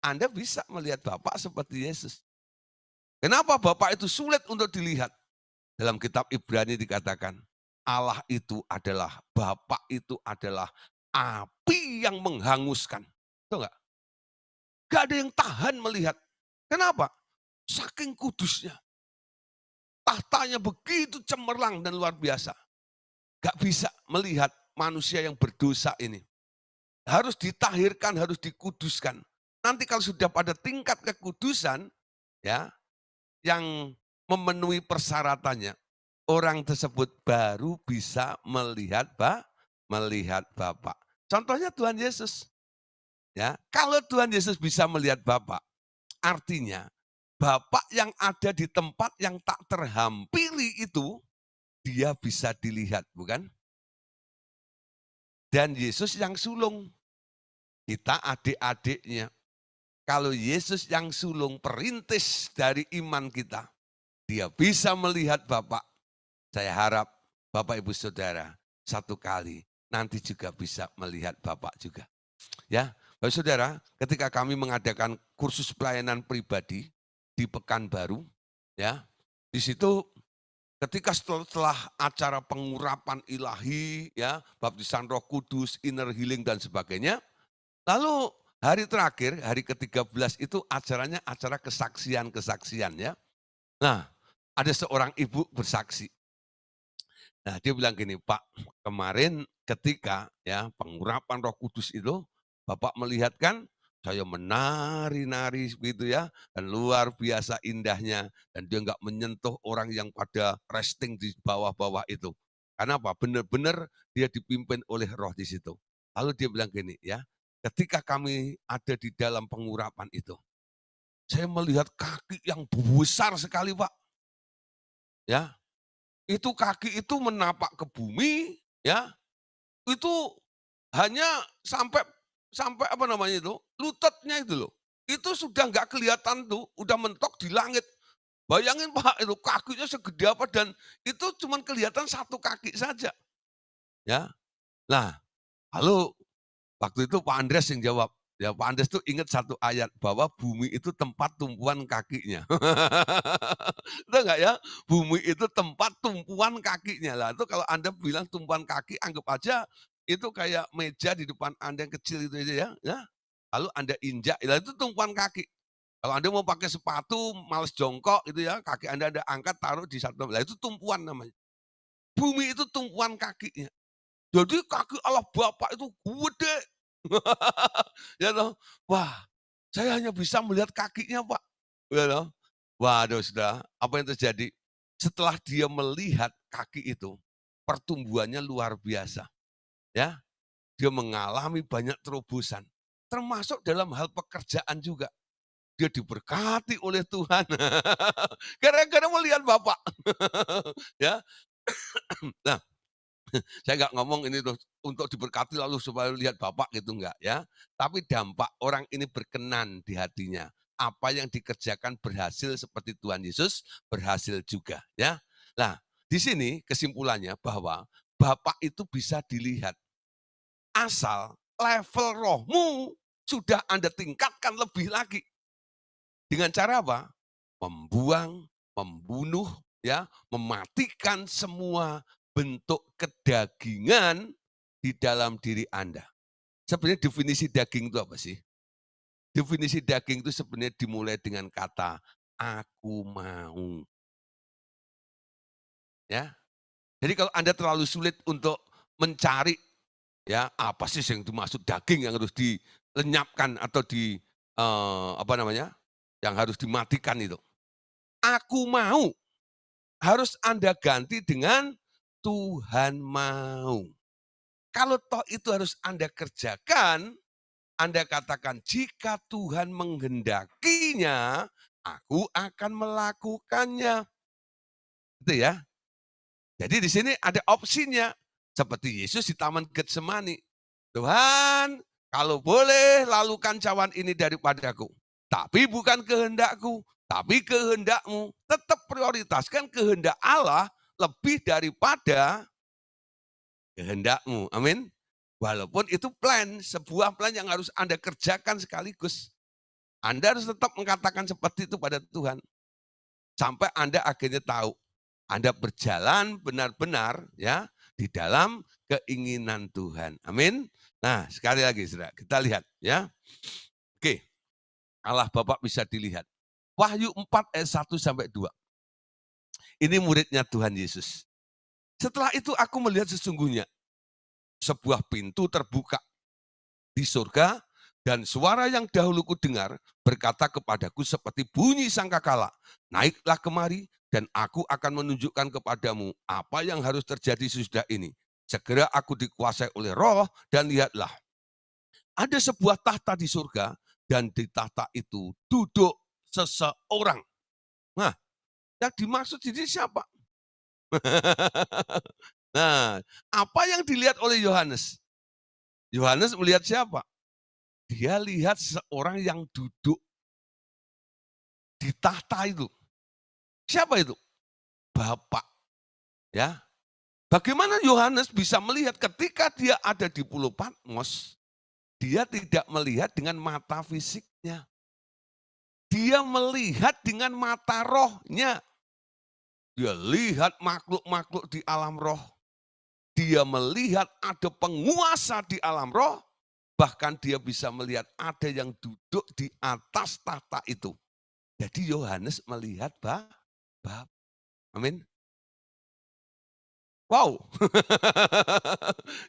A: Anda bisa melihat Bapak seperti Yesus. Kenapa Bapak itu sulit untuk dilihat? Dalam kitab Ibrani dikatakan, Allah itu adalah, Bapak itu adalah api yang menghanguskan. Tahu nggak? Gak ada yang tahan melihat. Kenapa? Saking kudusnya. Tahtanya begitu cemerlang dan luar biasa. Gak bisa melihat manusia yang berdosa ini. Harus ditahirkan, harus dikuduskan. Nanti kalau sudah pada tingkat kekudusan, ya, yang memenuhi persyaratannya, orang tersebut baru bisa melihat melihat Bapa. Contohnya Tuhan Yesus. Ya, kalau Tuhan Yesus bisa melihat Bapa, artinya Bapa yang ada di tempat yang tak terhampiri itu, dia bisa dilihat, bukan? Dan Yesus yang sulung, kita adik-adiknya. Kalau Yesus yang sulung perintis dari iman kita, dia bisa melihat Bapak. Saya harap Bapak Ibu Saudara satu kali nanti juga bisa melihat Bapak juga. Ya, Bapak Saudara, ketika kami mengadakan kursus pelayanan pribadi di Pekanbaru, ya, di situ ketika setelah acara pengurapan ilahi, ya, baptisan Roh Kudus, inner healing dan sebagainya, lalu hari terakhir, hari ke-13 itu acaranya acara kesaksian-kesaksian ya. Nah, ada seorang ibu bersaksi. Nah, dia bilang gini, Pak, kemarin ketika ya pengurapan Roh Kudus itu, Bapak melihat kan saya menari-nari begitu ya, dan luar biasa indahnya, dan dia enggak menyentuh orang yang pada resting di bawah-bawah itu. Karena apa? Benar-benar dia dipimpin oleh Roh di situ. Lalu dia bilang gini ya, ketika kami ada di dalam pengurapan itu, saya melihat kaki yang besar sekali, Pak. Ya, itu kaki itu menapak ke bumi, ya, itu hanya sampai sampai apa namanya itu, lututnya itu loh. Itu sudah nggak kelihatan tuh, udah mentok di langit. Bayangin Pak, itu kakinya segede apa dan itu cuman kelihatan satu kaki saja, ya. Nah, lalu waktu itu Pak Andres yang jawab. Ya Pak Andres tuh ingat satu ayat bahwa bumi itu tempat tumpuan kakinya. Tahu nggak ya? Bumi itu tempat tumpuan kakinya. Lah itu kalau Anda bilang tumpuan kaki, anggap aja itu kayak meja di depan Anda yang kecil itu aja ya. Ya. Lalu Anda injak, lah itu tumpuan kaki. Kalau Anda mau pakai sepatu, males jongkok itu ya, kaki Anda angkat taruh di satu, lah itu tumpuan namanya. Bumi itu tumpuan kakinya. Jadi kaki Allah Bapa itu gede. Ya toh. Wah, saya hanya bisa melihat kakinya, Pak. Ya toh. Waduh, sudah apa yang terjadi? Setelah dia melihat kaki itu, pertumbuhannya luar biasa. Ya, dia mengalami banyak terobosan, termasuk dalam hal pekerjaan juga. Dia diberkati oleh Tuhan. Gara-gara melihat Bapak. Ya. Nah, saya nggak ngomong ini tuh untuk diberkati lalu supaya lihat Bapak gitu enggak ya. Tapi dampak orang ini berkenan di hatinya. Apa yang dikerjakan berhasil seperti Tuhan Yesus berhasil juga ya. Nah, di sini kesimpulannya bahwa Bapak itu bisa dilihat asal level rohmu sudah Anda tingkatkan lebih lagi. Dengan cara apa? Membuang, membunuh, ya, mematikan semua bentuk kedagingan di dalam diri Anda. Sebenarnya definisi daging itu apa sih? Definisi daging itu sebenarnya dimulai dengan kata aku mau, ya. Jadi kalau Anda terlalu sulit untuk mencari ya apa sih yang dimaksud daging yang harus dilenyapkan atau apa namanya? Yang harus dimatikan itu. Aku mau harus Anda ganti dengan Tuhan mau. Kalau toh itu harus Anda kerjakan, Anda katakan, jika Tuhan menghendakinya, aku akan melakukannya. Itu ya. Jadi di sini ada opsinya. Seperti Yesus di Taman Getsemani. Tuhan, kalau boleh lalukan cawan ini daripadaku. Tapi bukan kehendakku, tapi kehendakmu. Tetap prioritaskan kehendak Allah lebih daripada kehendakmu. Amin. Walaupun itu plan, sebuah plan yang harus Anda kerjakan sekaligus. Anda harus tetap mengatakan seperti itu pada Tuhan. Sampai Anda akhirnya tahu. Anda berjalan benar-benar ya di dalam keinginan Tuhan. Amin. Nah, sekali lagi saudara, kita lihat ya. Oke, Allah Bapa bisa dilihat. Wahyu 4 ayat 1 sampai 2. Ini muridnya Tuhan Yesus. Setelah itu aku melihat sesungguhnya sebuah pintu terbuka di surga dan suara yang dahulu ku dengar berkata kepadaku seperti bunyi sangkakala, naiklah kemari dan aku akan menunjukkan kepadamu apa yang harus terjadi sesudah ini. Segera aku dikuasai oleh Roh dan lihatlah ada sebuah tahta di surga dan di tahta itu duduk seseorang. Nah, yang dimaksud ini siapa? Nah, apa yang dilihat oleh Yohanes? Yohanes melihat siapa? Dia lihat seorang yang duduk di tahta itu. Siapa itu? Bapak. Ya. Bagaimana Yohanes bisa melihat ketika dia ada di Pulau Patmos, dia tidak melihat dengan mata fisiknya. Dia melihat dengan mata rohnya. Dia lihat makhluk-makhluk di alam roh. Dia melihat ada penguasa di alam roh. Bahkan dia bisa melihat ada yang duduk di atas tahta itu. Jadi Yohanes melihat Bapa. Amin. Wow.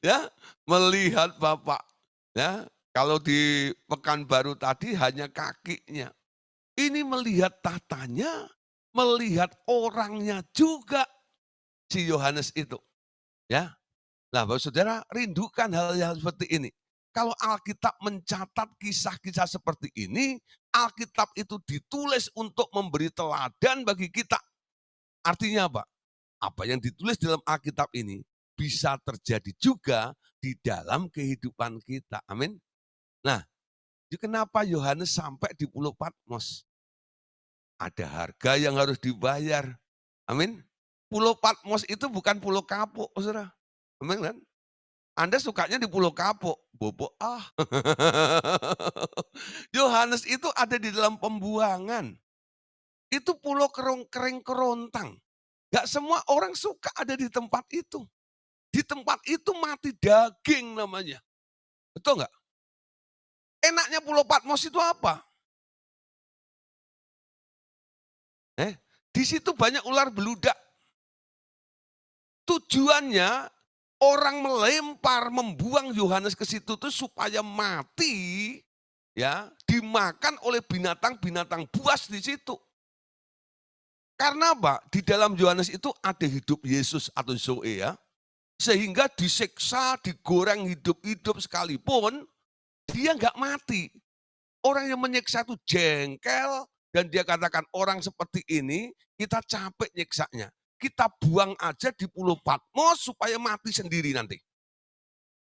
A: Ya, melihat Bapak. Ya, kalau di Pekanbaru tadi hanya kakinya. Ini melihat tatanya, melihat orangnya juga si Yohanes itu. Ya. Nah, Bapak Saudara, rindukan hal-hal seperti ini. Kalau Alkitab mencatat kisah-kisah seperti ini, Alkitab itu ditulis untuk memberi teladan bagi kita. Artinya apa? Apa yang ditulis dalam Alkitab ini bisa terjadi juga di dalam kehidupan kita. Amin. Nah, kenapa Yohanes sampai di Pulau Patmos? Ada harga yang harus dibayar. Amin. Pulau Patmos itu bukan pulau kapuk, saudara. Amin kan? Anda sukanya di Pulau Kapuk, bobo Yohanes itu ada di dalam pembuangan. Itu pulau kering kerontang. Gak semua orang suka ada di tempat itu. Di tempat itu mati daging namanya. Betul nggak? Enaknya Pulau Patmos itu apa? Di situ banyak ular beludak. Tujuannya Orang melempar, membuang Yohanes ke situ tuh supaya mati, ya, dimakan oleh binatang-binatang buas di situ. Karena apa? Di dalam Yohanes itu ada hidup Yesus atau Zoe ya. Sehingga disiksa, digoreng hidup-hidup sekalipun, dia nggak mati. Orang yang menyiksa itu jengkel, dan dia katakan orang seperti ini, kita capek nyiksanya. Kita buang aja di Pulau Patmos supaya mati sendiri nanti.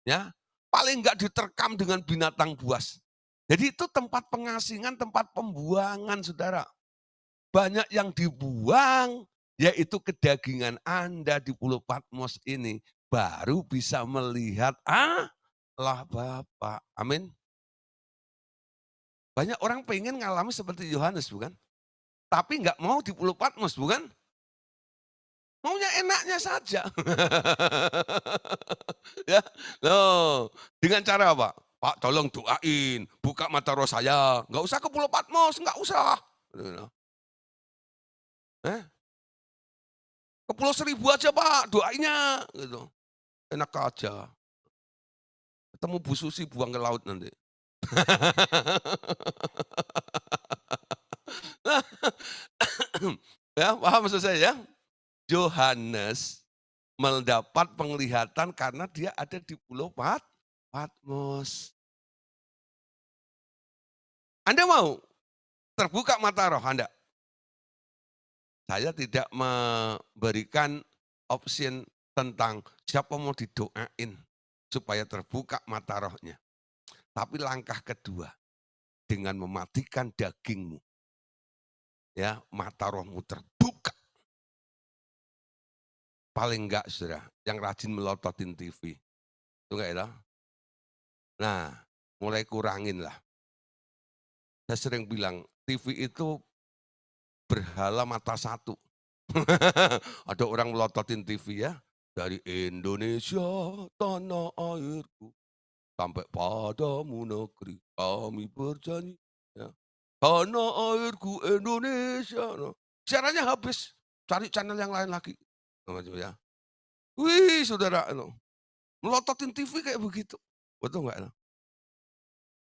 A: Ya, paling nggak diterkam dengan binatang buas. Jadi itu tempat pengasingan, tempat pembuangan, saudara. Banyak yang dibuang, yaitu kedagingan Anda di Pulau Patmos ini. Baru bisa melihat Allah Bapa. Amin. Banyak orang pengen ngalami seperti Yohanes, bukan? Tapi nggak mau di Pulau Patmos, bukan? Maunya enaknya saja. Ya, loh, dengan cara apa? Pak tolong doain, buka mata roh saya. Nggak usah ke Pulau Patmos, nggak usah. Eh, ke Pulau Seribu aja Pak, doainya. Gitu. Enak aja. Ketemu Bu Susi buang ke laut nanti. Ya, paham maksud saya ya? Yohanes mendapat penglihatan karena dia ada di Pulau Patmos. Anda mau terbuka mata roh Anda? Saya tidak memberikan option tentang siapa mau didoain supaya terbuka mata rohnya. Tapi langkah kedua, dengan mematikan dagingmu, ya mata rohmu terbuka. Paling enggak saudara, yang rajin melototin TV. Itu enggak ya? Nah, mulai kurangin lah. Saya sering bilang, TV itu berhala mata satu. Ada orang melototin TV ya, dari Indonesia tanah airku, sampai padamu negeri kami berjanji. Ya. Tanah airku Indonesia. No. Siarannya habis, cari channel yang lain lagi. Ya. Wih saudara, no. Melototin TV kayak begitu. Betul nggak? No?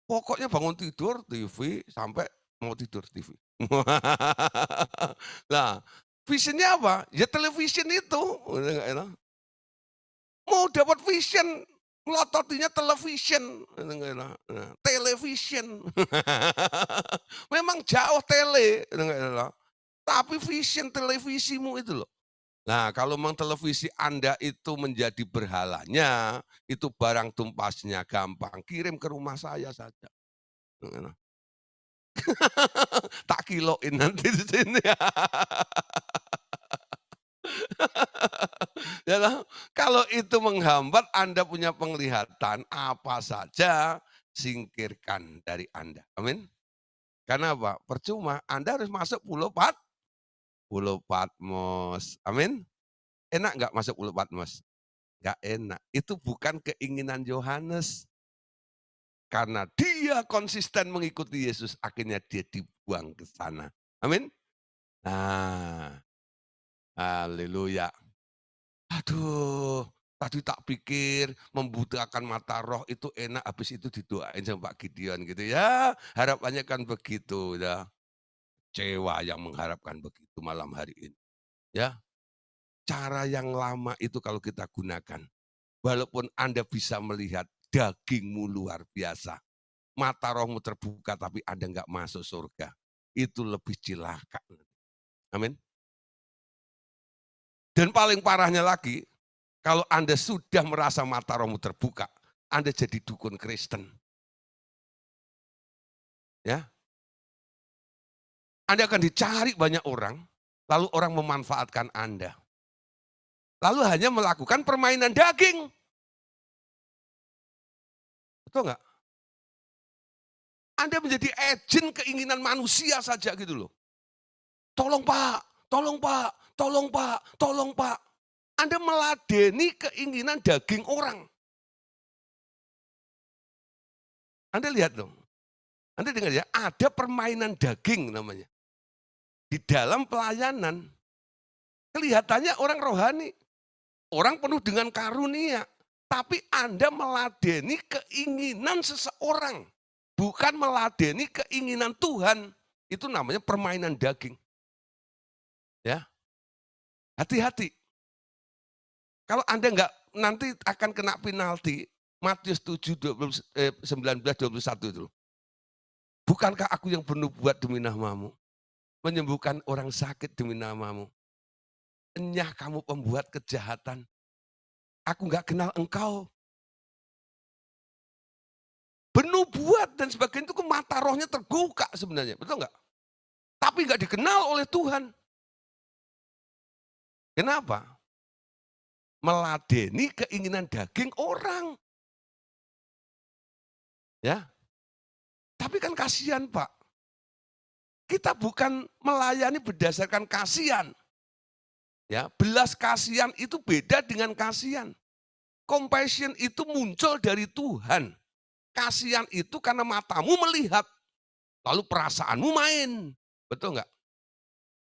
A: Pokoknya bangun tidur TV, sampai mau tidur TV. Nah, visionnya apa? Ya television itu. Mau dapat vision, melototinya television. Television. Memang jauh tele. Tapi vision televisimu itu loh. Nah, kalau memang televisi Anda itu menjadi berhalanya, itu barang tumpasnya gampang. Kirim ke rumah saya saja. Tak kiloin nanti di sini. Ya, kalau itu menghambat Anda punya penglihatan, apa saja singkirkan dari Anda. Amin. Karena apa? Percuma, Anda harus masuk Pulau Patmos. Amin. Enak nggak masuk Pulau Patmos? Nggak enak. Itu bukan keinginan Yohanes. Karena dia konsisten mengikuti Yesus, akhirnya dia dibuang ke sana. Amin. Nah, haleluya. Aduh, tadi tak pikir membukakan mata roh itu enak, habis itu didoain sama Pak Gideon gitu ya. Harapannya kan begitu ya. Kecewa yang mengharapkan begitu malam hari ini. Ya, cara yang lama itu kalau kita gunakan, walaupun Anda bisa melihat dagingmu luar biasa, mata rohmu terbuka tapi Anda nggak masuk surga, itu lebih cilaka. Amin. Dan paling parahnya lagi, kalau Anda sudah merasa mata rohmu terbuka, Anda jadi dukun Kristen. Ya, Anda akan dicari banyak orang, lalu orang memanfaatkan Anda. Lalu hanya melakukan permainan daging. Betul nggak? Anda menjadi agen keinginan manusia saja gitu loh. Tolong Pak, tolong Pak, tolong Pak, tolong Pak. Anda meladeni keinginan daging orang. Anda lihat dong. Anda dengar ya, ada permainan daging namanya. Di dalam pelayanan, kelihatannya orang rohani. Orang penuh dengan karunia. Tapi Anda meladeni keinginan seseorang, bukan meladeni keinginan Tuhan. Itu namanya permainan daging. Ya, hati-hati. Kalau Anda enggak, nanti akan kena penalti. Matius 7, 19, 21 itu. Bukankah aku yang bernubuat demi namamu? Menyembuhkan orang sakit demi namamu. Enyah kamu pembuat kejahatan. Aku enggak kenal engkau. Bernubuat dan sebagainya itu mata rohnya terbuka sebenarnya. Betul enggak? Tapi enggak dikenal oleh Tuhan. Kenapa? Meladeni keinginan daging orang. Ya. Tapi kan kasihan, Pak. Kita bukan melayani berdasarkan kasihan. Ya, belas kasihan itu beda dengan kasihan. Compassion itu muncul dari Tuhan. Kasihan itu karena matamu melihat, lalu perasaanmu main. Betul enggak?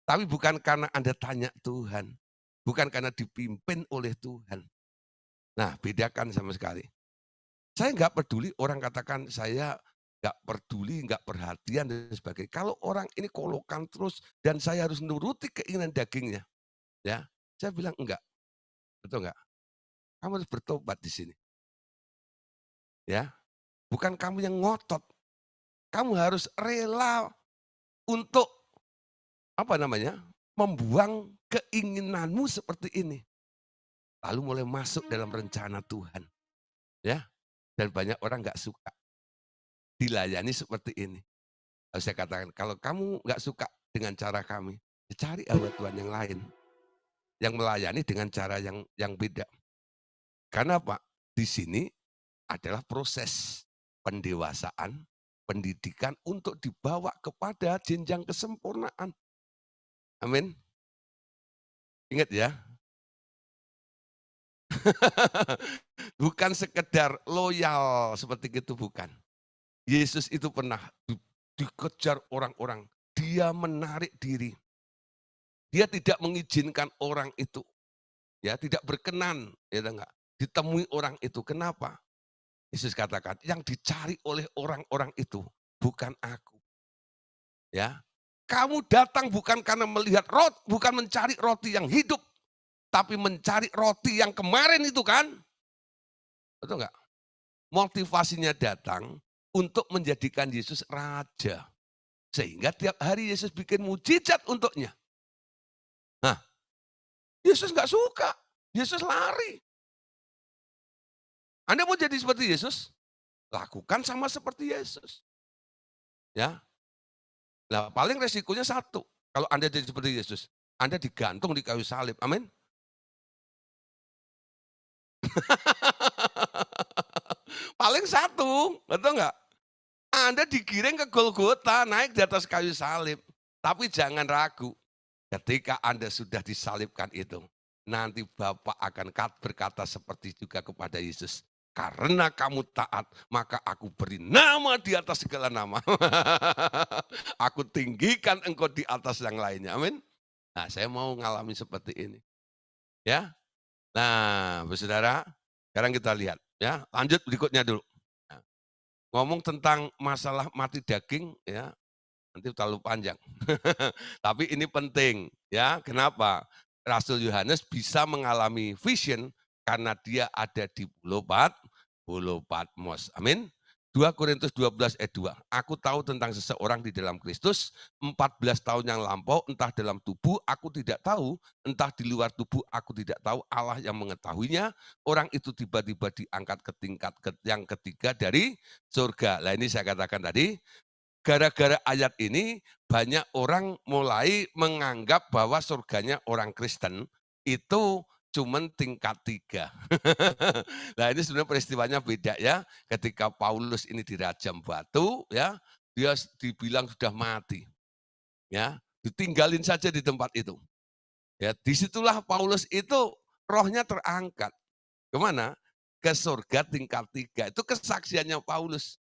A: Tapi bukan karena Anda tanya Tuhan. Bukan karena dipimpin oleh Tuhan. Nah, bedakan sama sekali. Saya enggak peduli orang katakan saya enggak peduli, enggak perhatian dan sebagainya. Kalau orang ini kolokan terus dan saya harus nuruti keinginan dagingnya, ya, saya bilang enggak. Betul enggak? Kamu harus bertobat di sini. Ya, bukan kamu yang ngotot. Kamu harus rela untuk apa namanya? Membuang keinginanmu seperti ini. Lalu mulai masuk dalam rencana Tuhan. Ya, dan banyak orang nggak suka dilayani seperti ini. Lalu saya katakan, kalau kamu nggak suka dengan cara kami, ya cari hamba Tuhan yang lain. Yang melayani dengan cara yang beda. Karena apa? Di sini adalah proses pendewasaan, pendidikan untuk dibawa kepada jenjang kesempurnaan. Amin. Ingat ya. Bukan sekedar loyal seperti itu, bukan. Yesus itu pernah dikejar orang-orang. Dia menarik diri. Dia tidak mengizinkan orang itu, ya tidak berkenan, ya enggak, ditemui orang itu. Kenapa? Yesus katakan, yang dicari oleh orang-orang itu bukan aku. Ya, kamu datang bukan karena melihat roti, bukan mencari roti yang hidup, tapi mencari roti yang kemarin itu kan? Betul enggak? Motivasinya datang untuk menjadikan Yesus raja. Sehingga tiap hari Yesus bikin mujizat untuknya. Nah, Yesus enggak suka. Yesus lari. Anda mau jadi seperti Yesus? Lakukan sama seperti Yesus. Ya. Nah, paling resikonya satu. Kalau Anda jadi seperti Yesus, Anda digantung di kayu salib. Amin. Paling satu, betul enggak? Anda digiring ke Golgota, naik di atas kayu salib. Tapi jangan ragu, ketika Anda sudah disalibkan itu, nanti Bapak akan berkata seperti juga kepada Yesus. Karena kamu taat, maka aku beri nama di atas segala nama. Aku tinggikan engkau di atas yang lainnya. Amin. Nah, saya mau ngalami seperti ini. Ya. Nah, saudara, sekarang kita lihat. Ya, lanjut berikutnya dulu. Nah, ngomong tentang masalah mati daging, ya, nanti terlalu panjang. Tapi ini penting, ya. Kenapa? Rasul Yohanes bisa mengalami vision karena dia ada di Pulau Patmos. Amin. 2 Korintus 12 ayat 2. Aku tahu tentang seseorang di dalam Kristus, 14 tahun yang lampau, entah dalam tubuh aku tidak tahu, entah di luar tubuh aku tidak tahu, Allah yang mengetahuinya. Orang itu tiba-tiba diangkat ke tingkat yang ketiga dari surga. Nah, ini saya katakan tadi, gara-gara ayat ini banyak orang mulai menganggap bahwa surganya orang Kristen itu cuman tingkat 3. Nah, ini sebenarnya peristiwanya beda ya. Ketika Paulus ini dirajam batu, ya, dia dibilang sudah mati. Ya, ditinggalin saja di tempat itu. Ya, disitulah Paulus itu rohnya terangkat. Kemana? Ke surga tingkat 3. Itu kesaksiannya Paulus.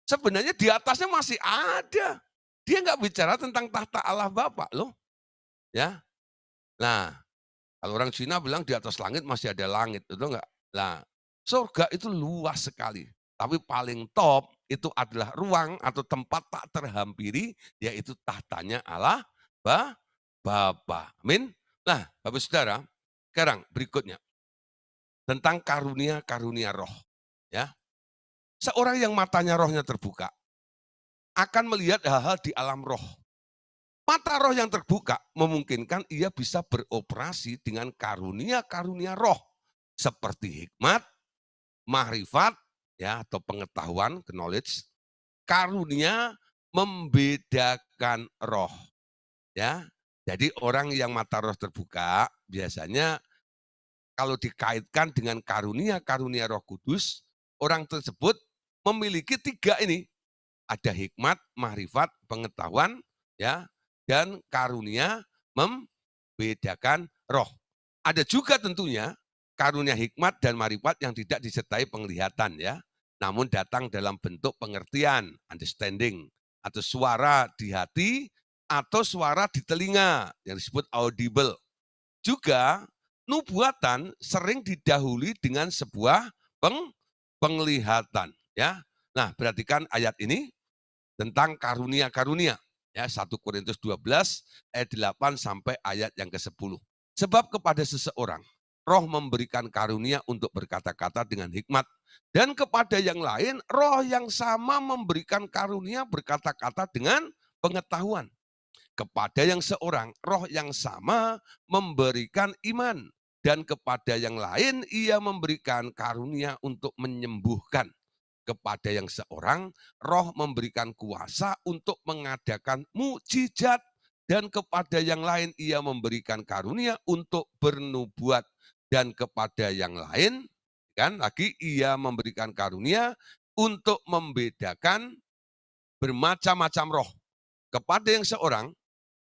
A: Sebenarnya di atasnya masih ada. Dia nggak bicara tentang tahta Allah Bapa loh. Ya. Nah, kalau orang Cina bilang di atas langit masih ada langit, betul enggak? Nah, Surga itu luas sekali, tapi paling top itu adalah ruang atau tempat tak terhampiri, yaitu tahtanya Allah Bapa. Amin. Nah, Bapak Saudara, sekarang berikutnya tentang karunia-karunia roh. Ya, seorang yang matanya rohnya terbuka akan melihat hal-hal di alam roh. Mata roh yang terbuka memungkinkan ia bisa beroperasi dengan karunia-karunia roh seperti hikmat, mahrifat, ya atau pengetahuan, knowledge, karunia membedakan roh, ya. Jadi orang yang mata roh terbuka biasanya kalau dikaitkan dengan karunia-karunia Roh Kudus, orang tersebut memiliki tiga ini, ada hikmat, mahrifat, pengetahuan, ya, dan karunia membedakan roh. Ada juga tentunya karunia hikmat dan mahrifat yang tidak disertai penglihatan, ya, namun datang dalam bentuk pengertian, understanding, atau suara di hati, atau suara di telinga yang disebut audible. Juga nubuatan sering didahului dengan sebuah penglihatan, ya. Nah, perhatikan ayat ini tentang karunia-karunia. Ya, 1 Korintus 12 ayat 8 sampai ayat yang ke-10. Sebab kepada seseorang roh memberikan karunia untuk berkata-kata dengan hikmat, dan kepada yang lain roh yang sama memberikan karunia berkata-kata dengan pengetahuan. Kepada yang seorang roh yang sama memberikan iman, dan kepada yang lain ia memberikan karunia untuk menyembuhkan. Kepada yang seorang roh memberikan kuasa untuk mengadakan mukjizat, dan kepada yang lain ia memberikan karunia untuk bernubuat, dan kepada yang lain kan lagi ia memberikan karunia untuk membedakan bermacam-macam roh. Kepada yang seorang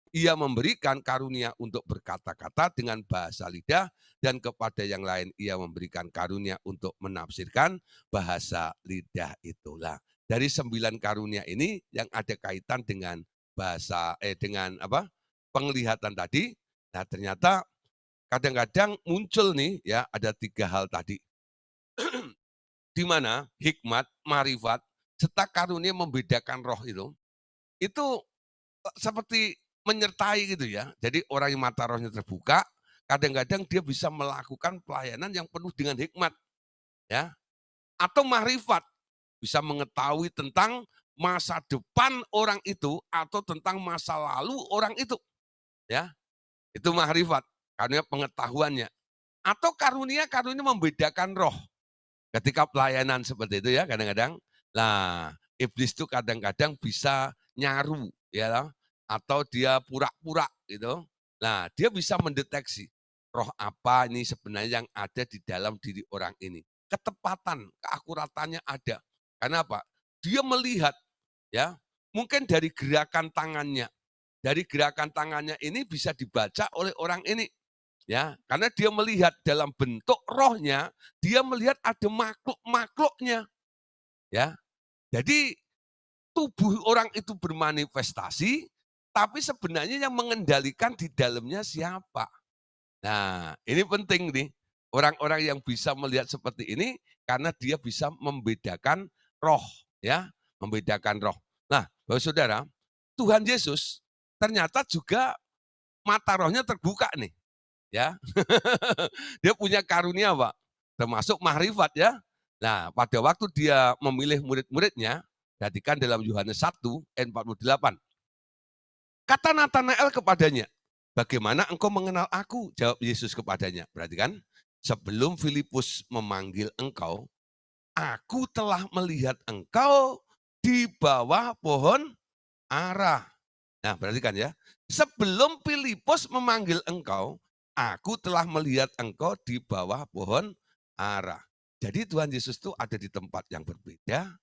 A: ia memberikan karunia untuk berkata-kata dengan bahasa lidah, dan kepada yang lain ia memberikan karunia untuk menafsirkan bahasa lidah itulah. Dari 9 karunia ini yang ada kaitan dengan dengan apa? Penglihatan tadi. Nah, ternyata kadang-kadang muncul nih ya ada 3 hal tadi. Di mana hikmat, marifat, serta karunia membedakan roh itu seperti menyertai gitu ya. Jadi orang yang mata rohnya terbuka, kadang-kadang dia bisa melakukan pelayanan yang penuh dengan hikmat, ya. Atau mahrifat, bisa mengetahui tentang masa depan orang itu atau tentang masa lalu orang itu, ya. Itu mahrifat, karena pengetahuannya. Atau karunia-karunia membedakan roh. Ketika pelayanan seperti itu ya kadang-kadang. Nah, iblis itu kadang-kadang bisa nyaru ya atau dia pura-pura gitu. Nah, dia bisa mendeteksi roh apa ini sebenarnya yang ada di dalam diri orang ini. Ketepatan, keakuratannya ada. Karena apa? Dia melihat ya, mungkin dari gerakan tangannya. Dari gerakan tangannya ini bisa dibaca oleh orang ini. Ya, karena dia melihat dalam bentuk rohnya, dia melihat ada makhluk-makhluknya. Ya. Jadi tubuh orang itu bermanifestasi, tapi sebenarnya yang mengendalikan di dalamnya siapa. Nah, ini penting nih. Orang-orang yang bisa melihat seperti ini karena dia bisa membedakan roh, ya, membedakan roh. Nah, Bapak Saudara, Tuhan Yesus ternyata juga mata rohnya terbuka nih, ya. Dia punya karunia, Pak, termasuk mahrifat ya. Nah, pada waktu dia memilih murid-muridnya, perhatikan dalam Yohanes 1 ayat 48. Kata Natanael kepadanya, "Bagaimana engkau mengenal aku?" Jawab Yesus kepadanya. Perhatikan, "Sebelum Filipus memanggil engkau, aku telah melihat engkau di bawah pohon ara." Nah, perhatikan ya. Sebelum Filipus memanggil engkau, aku telah melihat engkau di bawah pohon ara. Jadi Tuhan Yesus itu ada di tempat yang berbeda.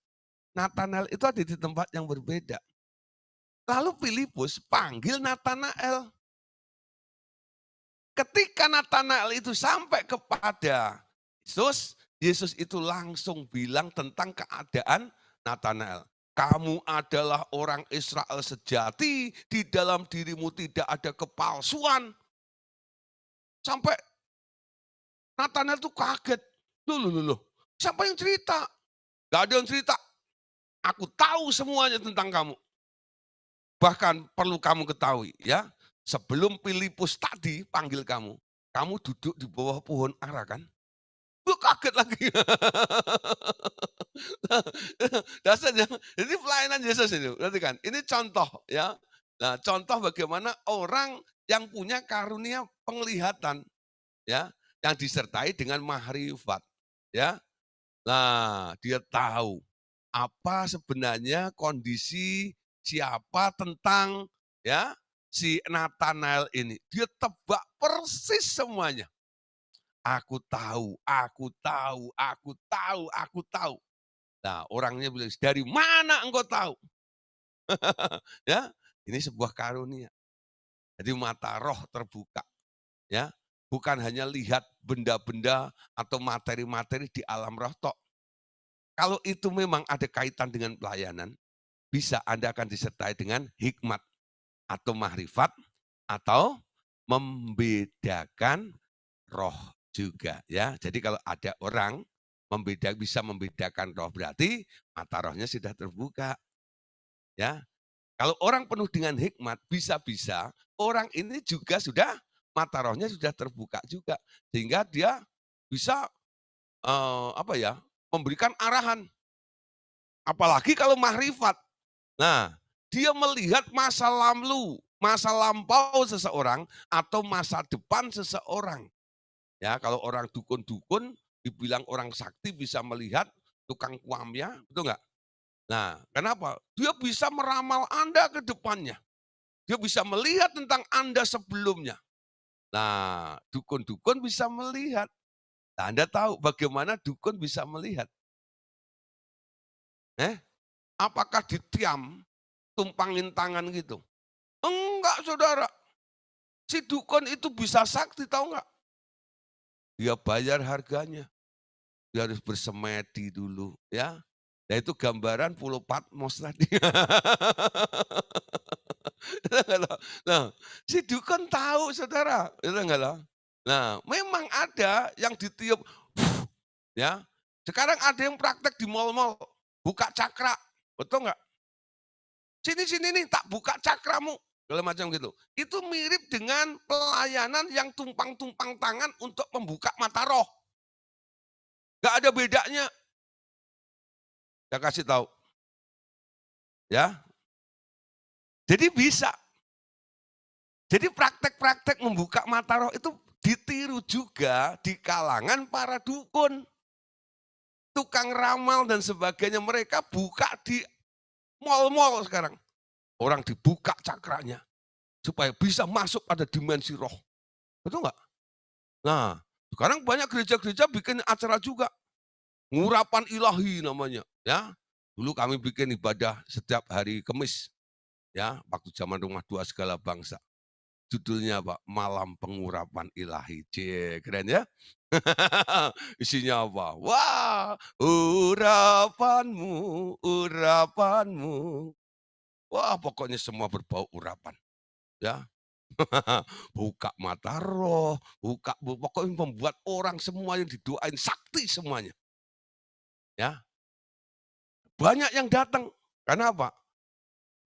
A: Natanael itu ada di tempat yang berbeda. Lalu Filipus panggil Natanael. Ketika Natanael itu sampai kepada Yesus, Yesus itu langsung bilang tentang keadaan Natanael. Kamu adalah orang Israel sejati, di dalam dirimu tidak ada kepalsuan. Sampai Natanael itu kaget. Loh, Siapa yang cerita? Gak ada yang cerita. Aku tahu semuanya tentang kamu. Bahkan perlu kamu ketahui ya, sebelum Filipus tadi panggil kamu duduk di bawah pohon ara kan? Gue kaget lagi. Dasarnya, ini pelayanan Yesus ini, berarti kan? Ini contoh ya. Nah, contoh bagaimana orang yang punya karunia penglihatan ya, yang disertai dengan mahrifat ya. Nah, dia tahu apa sebenarnya kondisi siapa tentang ya si Nathanael ini. Dia tebak persis semuanya. Aku tahu, aku tahu, aku tahu, aku tahu. Nah, orangnya bilang, dari mana engkau tahu? Ya, ini sebuah karunia. Jadi mata roh terbuka, ya. Bukan hanya lihat benda-benda atau materi-materi di alam roh tok. Kalau itu memang ada kaitan dengan pelayanan, bisa Anda akan disertai dengan hikmat atau mahrifat atau membedakan roh juga ya. Jadi kalau ada orang bisa membedakan roh berarti mata rohnya sudah terbuka ya. Kalau orang penuh dengan hikmat bisa-bisa orang ini juga sudah mata rohnya sudah terbuka juga sehingga dia bisa apa ya memberikan arahan. Apalagi kalau mahrifat. Nah, dia melihat masa lampau seseorang atau masa depan seseorang. Ya, kalau orang dukun-dukun dibilang orang sakti bisa melihat tukang kuamnya, betul nggak? Nah, kenapa? Dia bisa meramal Anda ke depannya. Dia bisa melihat tentang Anda sebelumnya. Nah, dukun-dukun bisa melihat. Nah, Anda tahu bagaimana dukun bisa melihat? Eh? Apakah ditiam, tumpangin tangan gitu? Enggak, saudara. Si dukun itu bisa sakti, tahu nggak? Dia bayar harganya. Dia harus bersemedi dulu, ya. Ya itu gambaran Pulau Patmos tadi. Nah, si dukun tahu, saudara. Itu enggak loh? Nah, memang ada yang ditiup, ya. Sekarang ada yang praktek di mal-mal, buka cakra, betul nggak? Sini sini nih, tak buka cakramu, segala macam gitu. Itu mirip dengan pelayanan yang tumpang-tumpang tangan untuk membuka mata roh. Gak ada bedanya. Saya kasih tahu, ya. Jadi bisa. Jadi praktek-praktek membuka mata roh itu ditiru juga di kalangan para dukun. Tukang ramal dan sebagainya mereka buka di mal-mal sekarang. Orang dibuka cakranya supaya bisa masuk pada dimensi roh. Betul nggak? Nah, sekarang banyak gereja-gereja bikin acara juga. Ngurapan ilahi namanya. Ya, dulu kami bikin ibadah setiap hari Kamis. Ya, waktu zaman rumah dua segala bangsa. Judulnya apa? Malam Pengurapan Ilahi. Cie, keren ya? Isinya apa? Wah, urapanmu, urapanmu. Wah, pokoknya semua berbau urapan. Ya, buka mata roh, pokoknya membuat orang semua yang didoain sakti semuanya. Ya, banyak yang datang. Karena apa?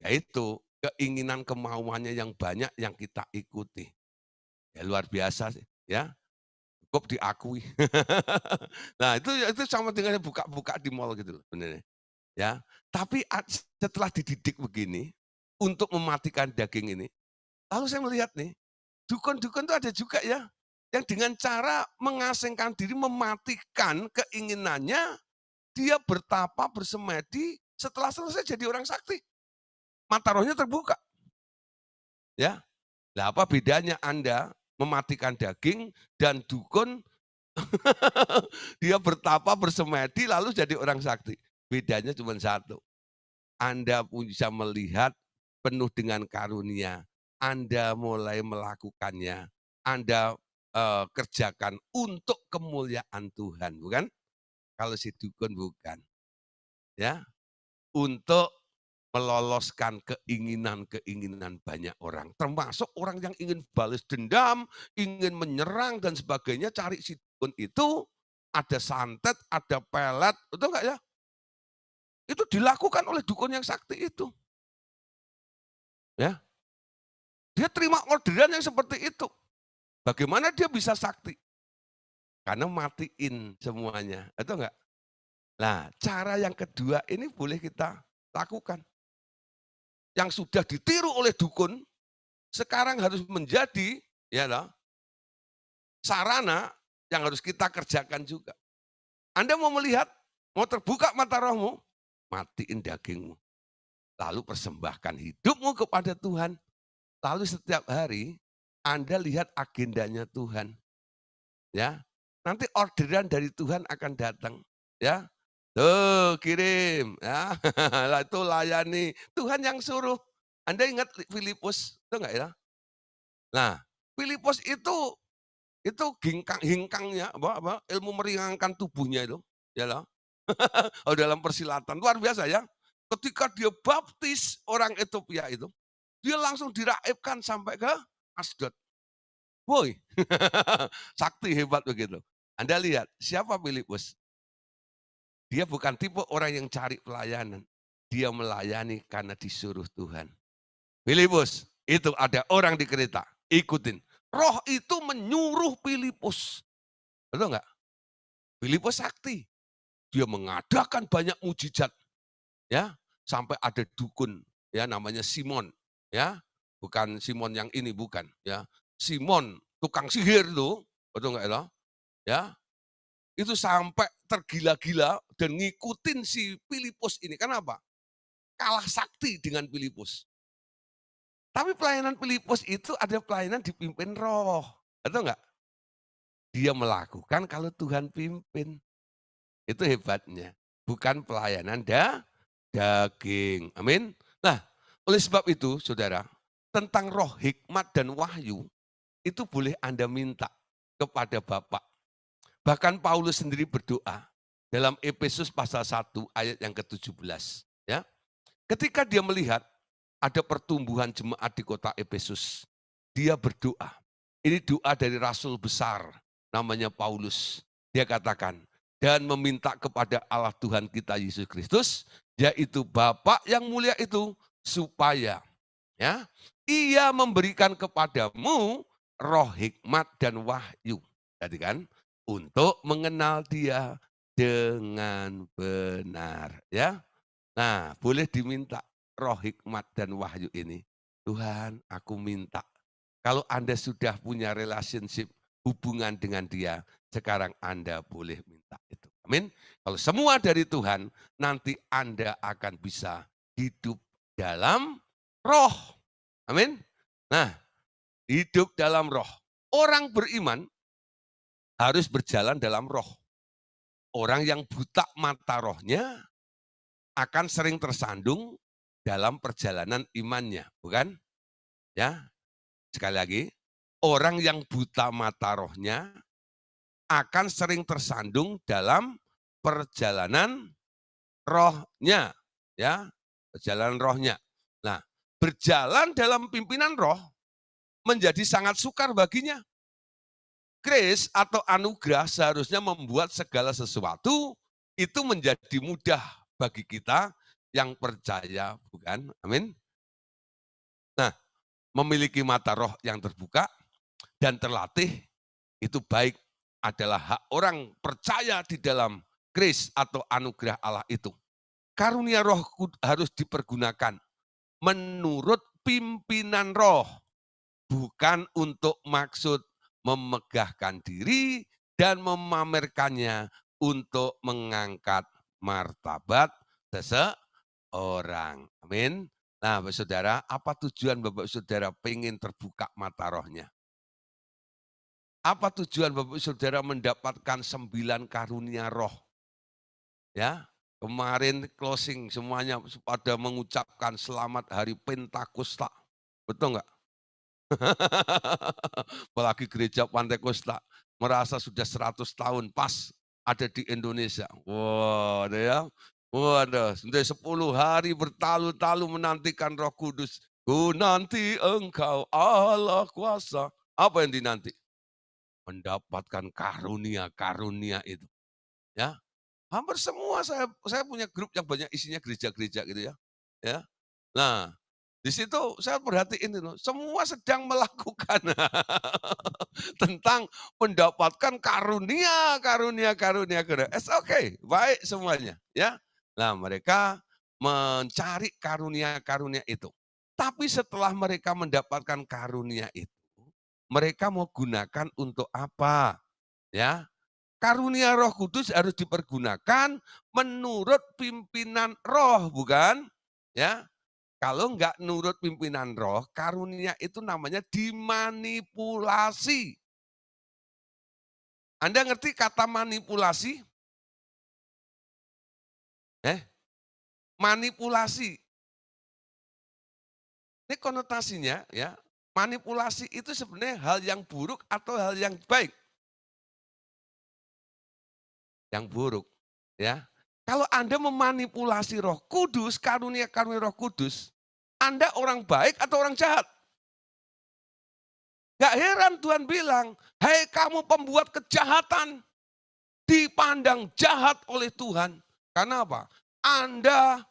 A: Yaitu keinginan kemauannya yang banyak yang kita ikuti. Ya luar biasa sih, ya. Cukup diakui. Nah, itu sama dengan buka-buka di mall gitu loh sebenarnya, ya. Tapi setelah dididik begini untuk mematikan daging ini, lalu saya melihat nih, dukun-dukun itu ada juga ya yang dengan cara mengasingkan diri mematikan keinginannya, dia bertapa bersemedi setelah selesai jadi orang sakti. Mata rohnya terbuka, ya. Lah apa bedanya Anda mematikan daging dan dukun dia bertapa bersemedi lalu jadi orang sakti. Bedanya cuma satu. Anda bisa melihat penuh dengan karunia. Anda mulai melakukannya. Anda kerjakan untuk kemuliaan Tuhan, bukan? Kalau si dukun bukan. Ya, untuk meloloskan keinginan-keinginan banyak orang. Termasuk orang yang ingin balas dendam, ingin menyerang dan sebagainya, cari si dukun itu ada santet, ada pelet, betul nggak ya? Itu dilakukan oleh dukun yang sakti itu. Ya, dia terima orderan yang seperti itu. Bagaimana dia bisa sakti? Karena matiin semuanya, betul nggak? Nah, cara yang kedua ini boleh kita lakukan. Yang sudah ditiru oleh dukun, sekarang harus menjadi ya loh, sarana yang harus kita kerjakan juga. Anda mau melihat, mau terbuka mata rohmu, matiin dagingmu. Lalu persembahkan hidupmu kepada Tuhan. Lalu setiap hari Anda lihat agendanya Tuhan. Ya, nanti orderan dari Tuhan akan datang. Ya, tuh kirim. Ya, lah itu layani. Tuhan yang suruh. Anda ingat Filipus, itu enggak ya? Nah, Filipus itu hingkangnya apa, ilmu meringankan tubuhnya itu, ya loh. Oh, dalam persilatan luar biasa ya. Ketika dia baptis orang Ethiopia itu, dia langsung diraibkan sampai ke Asdod. Woi, sakti hebat begitu. Anda lihat, siapa Filipus? Dia bukan tipe orang yang cari pelayanan. Dia melayani karena disuruh Tuhan. Filipus, itu ada orang di kereta, ikutin. Roh itu menyuruh Filipus. Betul nggak? Filipus sakti. Dia mengadakan banyak mujizat. Ya, sampai ada dukun ya namanya Simon, ya. Bukan Simon yang ini bukan, ya. Simon tukang sihir itu, betul nggak ya? Ya, itu sampai tergila-gila dan ngikutin si Filipus ini. Kenapa? Kalah sakti dengan Filipus. Tapi pelayanan Filipus itu ada pelayanan dipimpin roh. Betul nggak? Dia melakukan kalau Tuhan pimpin. Itu hebatnya. Bukan pelayanan daging. Amin. Nah, oleh sebab itu, saudara, tentang roh hikmat dan wahyu, itu boleh Anda minta kepada Bapa. Bahkan Paulus sendiri berdoa dalam Efesus pasal 1 ayat yang ke-17. Ya. Ketika dia melihat ada pertumbuhan jemaat di kota Efesus, dia berdoa. Ini doa dari rasul besar, namanya Paulus. Dia katakan, dan meminta kepada Allah Tuhan kita Yesus Kristus, yaitu Bapa yang mulia itu, supaya ya Ia memberikan kepadamu roh hikmat dan wahyu. Jadi kan, untuk mengenal Dia dengan benar. Ya, nah boleh diminta roh hikmat dan wahyu ini. Tuhan, aku minta. Kalau Anda sudah punya relationship, hubungan dengan Dia, sekarang Anda boleh minta itu. Amin. Kalau semua dari Tuhan, nanti Anda akan bisa hidup dalam roh. Amin. Nah, hidup dalam roh. Orang beriman harus berjalan dalam roh. Orang yang buta mata rohnya akan sering tersandung dalam perjalanan imannya, bukan? Ya, sekali lagi, orang yang buta mata rohnya akan sering tersandung dalam perjalanan rohnya, ya, perjalanan rohnya. Nah, berjalan dalam pimpinan roh menjadi sangat sukar baginya. Grace atau anugerah seharusnya membuat segala sesuatu itu menjadi mudah bagi kita yang percaya, bukan? Amin. Nah, memiliki mata roh yang terbuka dan terlatih itu baik adalah hak orang percaya di dalam grace atau anugerah Allah itu. Karunia roh harus dipergunakan menurut pimpinan roh, bukan untuk maksud memegahkan diri dan memamerkannya untuk mengangkat martabat seseorang. Amin. Nah, Bapak Saudara, apa tujuan Bapak Saudara pengen terbuka mata rohnya? Apa tujuan Bapak Saudara mendapatkan 9 karunia roh? Ya, kemarin closing semuanya pada mengucapkan selamat hari Pentakosta. Betul nggak? Apalagi gereja Pantekosta merasa sudah 100 tahun pas ada di Indonesia. Wah, ada ya. Waduh, sudah 10 hari bertalu-talu menantikan Roh Kudus. Ku nanti engkau Allah kuasa. Apa yang dinanti? Mendapatkan karunia-karunia itu. Ya, hampir semua saya punya grup yang banyak isinya gereja-gereja gitu ya. Ya. Nah, di situ saya perhatiin itu, semua sedang melakukan tentang mendapatkan karunia, karunia, karunia, karunia. It's okay, baik semuanya, ya. Nah, mereka mencari karunia-karunia itu. Tapi setelah mereka mendapatkan karunia itu, mereka mau gunakan untuk apa? Ya, karunia Roh Kudus harus dipergunakan menurut pimpinan Roh, bukan? Ya, kalau enggak nurut pimpinan Roh, karunia itu namanya dimanipulasi. Anda ngerti kata manipulasi? Eh, manipulasi. Ini konotasinya ya, manipulasi itu sebenarnya hal yang buruk atau hal yang baik? Yang buruk, ya. Kalau Anda memanipulasi Roh Kudus, karunia-karunia Roh Kudus, Anda orang baik atau orang jahat? Gak heran Tuhan bilang, "Hei kamu pembuat kejahatan, dipandang jahat oleh Tuhan." Karena apa? Anda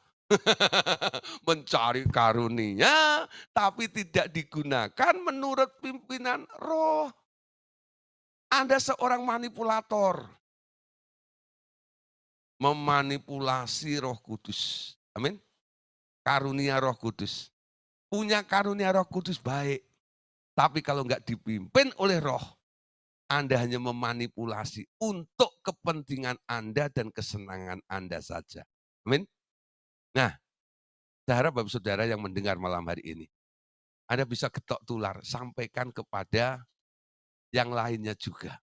A: mencari karunia, tapi tidak digunakan menurut pimpinan Roh. Anda seorang manipulator, memanipulasi Roh Kudus. Amin. Karunia Roh Kudus. Punya karunia Roh Kudus baik. Tapi kalau nggak dipimpin oleh Roh, Anda hanya memanipulasi untuk kepentingan Anda dan kesenangan Anda saja. Amin. Nah, saya harap Bapak Saudara yang mendengar malam hari ini, Anda bisa ketok tular, sampaikan kepada yang lainnya juga.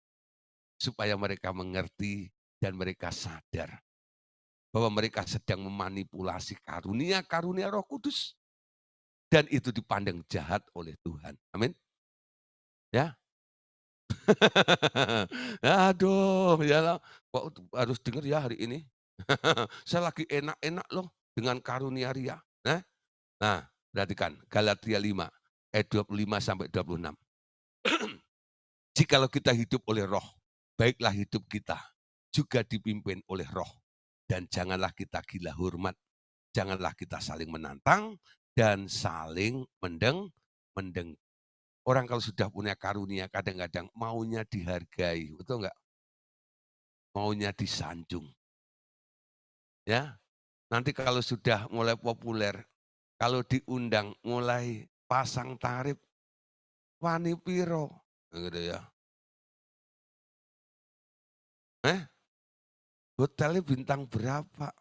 A: Supaya mereka mengerti dan mereka sadar bahwa mereka sedang memanipulasi karunia-karunia Roh Kudus. Dan itu dipandang jahat oleh Tuhan. Amin. Ya. Aduh, ya kok harus dengar ya hari ini. Saya lagi enak-enak loh dengan karunia Ria. Nah, perhatikan Galatia 5 ayat 25 sampai 26. Jikalau kita hidup oleh Roh, baiklah hidup kita juga dipimpin oleh Roh. Dan janganlah kita gila hormat, janganlah kita saling menantang dan saling mendeng. Orang kalau sudah punya karunia kadang-kadang maunya dihargai, betul enggak? Maunya disanjung. Ya, nanti kalau sudah mulai populer, kalau diundang mulai pasang tarif, wani piro, gitu ya. Hotelnya bintang berapa?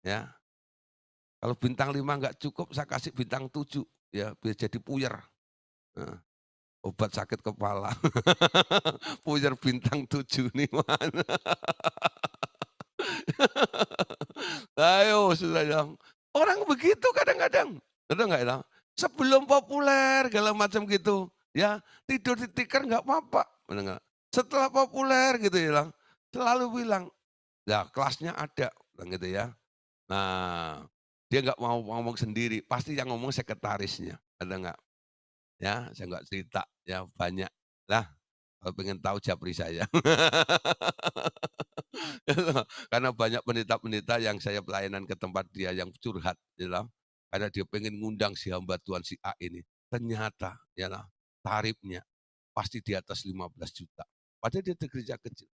A: Ya, kalau bintang 5 enggak cukup, saya kasih bintang 7, ya biar jadi puyer. Heeh, obat sakit kepala. Puyer bintang 7 nih mana. Ayo sudah dong. Orang begitu kadang-kadang. Betul nggak ya? Sebelum populer segala macam gitu, ya tidur di tikar nggak apa-apa, benar nggak? Setelah populer gitu ya, selalu bilang, ya kelasnya ada, bilang gitu ya. Nah, dia nggak mau ngomong sendiri, pasti yang ngomong sekretarisnya, ada nggak? Ya, saya nggak cerita, ya banyak. Lah, kalau pengen tahu japri saya. Karena banyak pendeta-pendeta yang saya pelayanan ke tempat dia yang curhat, ya lah. Karena dia pengen ngundang si hamba Tuhan si A ini. Ternyata, ya lah, tarifnya pasti di atas 15 juta. Padahal dia di gereja kecil.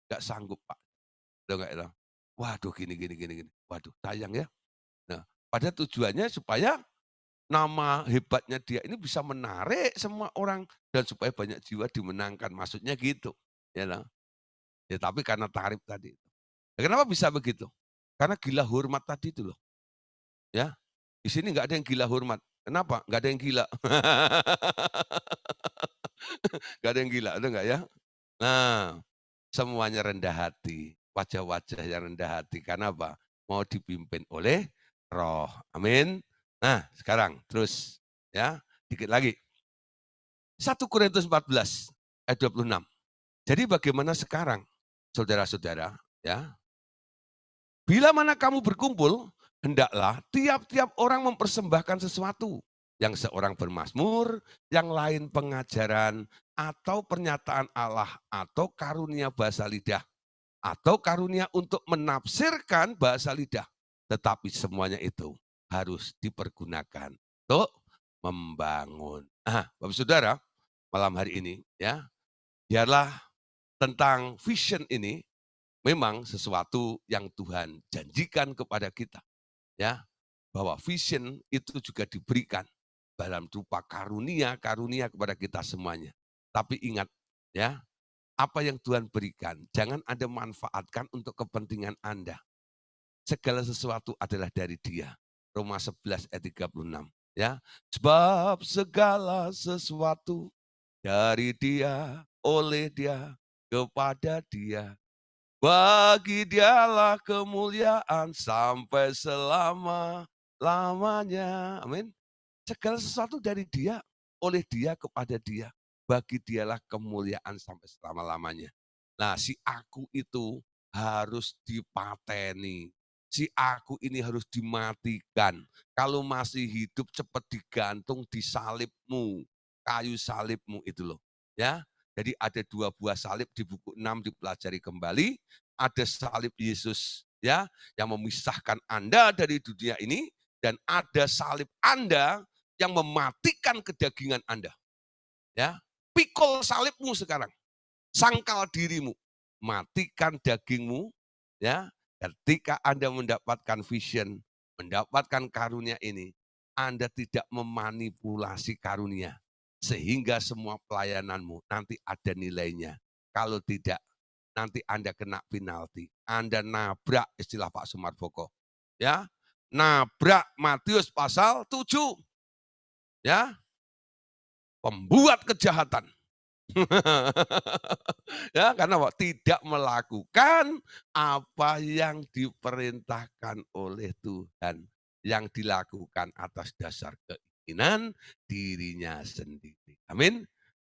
A: Nggak sanggup Pak. Udah nggak ya. Waduh gini. Waduh sayang ya. Nah, pada tujuannya supaya nama hebatnya dia ini bisa menarik semua orang dan supaya banyak jiwa dimenangkan. Maksudnya gitu. Ya lah. Ya tapi karena tarif tadi. Kenapa bisa begitu? Karena gila hormat tadi itu loh. Ya, di sini nggak ada yang gila hormat. Kenapa? Nggak ada yang gila. Nggak ada yang gila, ada nggak ya? Nah, semuanya rendah hati. Wajah-wajah yang rendah hati. Karena apa? Mau dipimpin oleh Roh. Amin. Nah, sekarang terus ya, dikit lagi. 1 Korintus 14 ayat 26. Jadi bagaimana sekarang, saudara-saudara, ya? Bila mana kamu berkumpul, hendaklah tiap-tiap orang mempersembahkan sesuatu. Yang seorang bermazmur, yang lain pengajaran, atau pernyataan Allah, atau karunia bahasa lidah. atau karunia untuk menafsirkan bahasa lidah. Tetapi semuanya itu harus dipergunakan untuk membangun. Bapak Saudara, malam hari ini ya, biarlah tentang vision ini memang sesuatu yang Tuhan janjikan kepada kita ya, bahwa vision itu juga diberikan dalam rupa karunia-karunia kepada kita semuanya. Tapi ingat ya, apa yang Tuhan berikan jangan Anda manfaatkan untuk kepentingan Anda. Segala sesuatu adalah dari Dia. Roma 11 ayat 36 ya. Sebab segala sesuatu dari Dia, oleh Dia, kepada Dia. Bagi Dialah kemuliaan sampai selama-lamanya. Amin. Segala sesuatu dari Dia, oleh Dia, kepada Dia. Bagi Dialah kemuliaan sampai selama-lamanya. Nah, si aku itu harus dipateni. Si aku ini harus dimatikan. Kalau masih hidup cepat digantung di salibmu, kayu salibmu itu loh. Ya, jadi ada 2 buah salib di buku 6 dipelajari kembali. Ada salib Yesus ya yang memisahkan Anda dari dunia ini, dan ada salib Anda yang mematikan kedagingan Anda. Ya, pikul salibmu sekarang, sangkal dirimu, matikan dagingmu. Ya, ketika Anda mendapatkan vision, mendapatkan karunia ini, Anda tidak memanipulasi karunia, sehingga semua pelayananmu nanti ada nilainya. Kalau tidak, nanti Anda kena penalti. Anda nabrak, istilah Pak Sumarboko. Ya, nabrak Matius pasal 7. Ya, pembuat kejahatan. Ya, karena tidak melakukan apa yang diperintahkan oleh Tuhan, yang dilakukan atas dasar keinginan dirinya sendiri. Amin.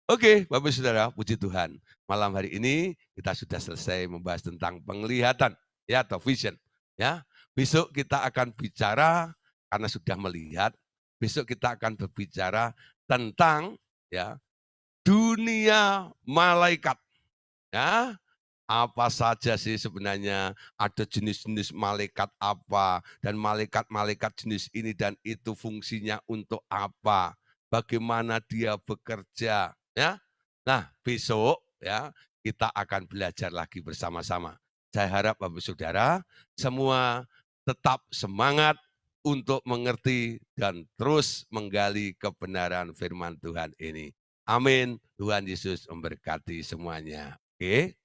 A: Oke, Bapak Saudara, puji Tuhan. Malam hari ini kita sudah selesai membahas tentang penglihatan ya atau vision. Ya, besok kita akan bicara karena sudah melihat. Besok kita akan berbicara tentang ya dunia malaikat. Ya, apa saja sih sebenarnya, ada jenis-jenis malaikat apa, dan malaikat-malaikat jenis ini dan itu fungsinya untuk apa, bagaimana dia bekerja, ya. Nah, besok ya kita akan belajar lagi bersama-sama. Saya harap Bapak Saudara semua tetap semangat untuk mengerti dan terus menggali kebenaran firman Tuhan ini. Amin. Tuhan Yesus memberkati semuanya. Oke.